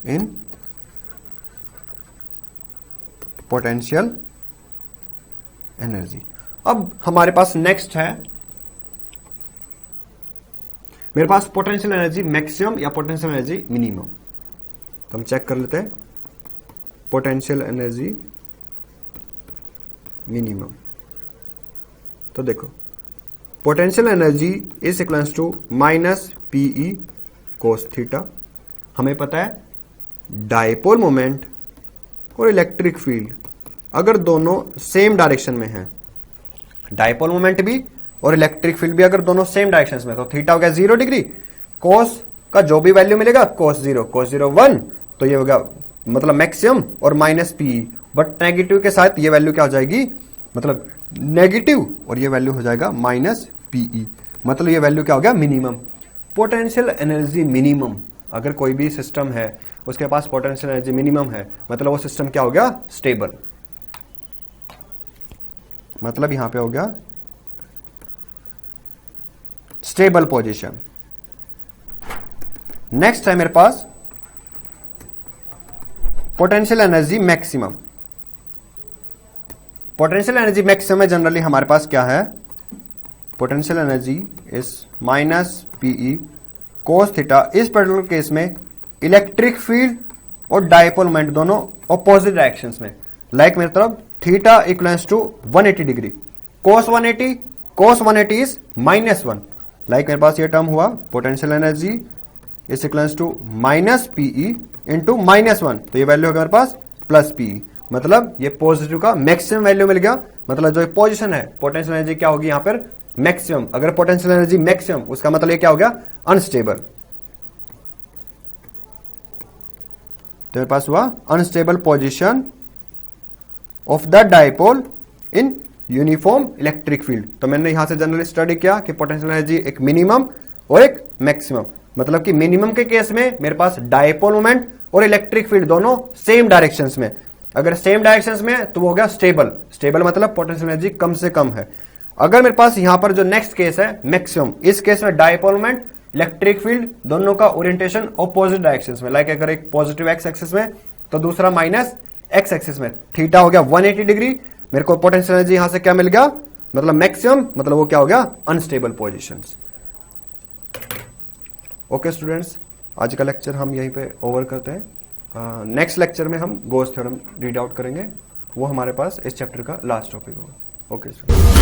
in potential energy. अब हमारे पास नेक्स्ट है, मेरे पास पोटेंशियल एनर्जी मैक्सिमम या पोटेंशियल एनर्जी मिनिमम। तो हम चेक कर लेते हैं पोटेंशियल एनर्जी मिनिमम। तो देखो potential energy is equals to minus PE cos theta. हमें पता है डायपोल मोमेंट और इलेक्ट्रिक फील्ड अगर दोनों सेम डायरेक्शन में हैं, डायपोल मोमेंट भी और इलेक्ट्रिक फील्ड भी अगर दोनों सेम डायरेक्शन में, तो थीटा हो गया 0 डिग्री, कोस का जो भी वैल्यू मिलेगा कोस 0 1, तो ये होगा मतलब मैक्सिमम और माइनस पी, बट नेगेटिव के साथ ये वैल्यू क्या हो जाएगी, मतलब नेगेटिव, और ये वैल्यू हो जाएगा माइनस पीई, मतलब ये वैल्यू क्या हो गया मिनिमम। पोटेंशियल एनर्जी मिनिमम, अगर कोई भी सिस्टम है उसके पास पोटेंशियल एनर्जी मिनिमम है, मतलब वो सिस्टम क्या हो गया स्टेबल, मतलब यहां पे हो गया स्टेबल पोजीशन। नेक्स्ट है मेरे पास potential energy maximum. Potential energy maximum में जनरली हमारे पास क्या है, potential energy is minus PE cos theta. इस पर्टिकुलर केस में इलेक्ट्रिक फील्ड और डायपोल मोमेंट दोनों ऑपोजिट डायरेक्शंस में, लाइक मेरी तरफ theta equals to 180 degree, cos 180 is -1, like मेरे पास ये टर्म हुआ potential energy is equals to minus PE into -1, तो ये वैल्यू होगा मेरे पास प्लस पीई, मतलब ये पॉजिटिव का मैक्सिमम वैल्यू मिल गया, मतलब जो पोजीशन है पोटेंशियल एनर्जी क्या होगी यहां पर मैक्सिमम। अगर पोटेंशियल एनर्जी मैक्सिमम, उसका मतलब ये क्या हो गया अनस्टेबल, तो मेरे पास हुआ unstable position of the dipole in uniform electric field. तो मैंने यहां से जनरली स्टडी किया कि पोटेंशियल एनर्जी एक मिनिमम और एक मैक्सिमम, मतलब कि मिनिमम के केस में मेरे पास डायपोल मोमेंट और इलेक्ट्रिक फील्ड दोनों सेम डायरेक्शंस में, अगर सेम डायरेक्शंस में तो वो हो गया स्टेबल मतलब पोटेंशियल एनर्जी कम से कम है। अगर मेरे पास यहां पर जो नेक्स्ट केस है मैक्सिमम, इस केस में डायपोल मोमेंट इलेक्ट्रिक फील्ड दोनों का ओरिएंटेशन ऑपोजिट डायरेक्शंस में, लाइक अगर एक पॉजिटिव एक्स एक्सिस में तो दूसरा माइनस एक्स एक्सिस में, थीटा हो गया 180 डिग्री, मेरे को पोटेंशियल एनर्जी यहां से क्या मिल गया, मतलब मैक्सिमम, मतलब वो क्या हो गया, अनस्टेबल पोजीशंस। ओके स्टूडेंट्स, आज का लेक्चर हम यहीं पे ओवर करते हैं। नेक्स्ट लेक्चर में हम गॉस थ्योरम रीड आउट करेंगे, वो हमारे पास इस चैप्टर का लास्ट टॉपिक होगा। Okay students.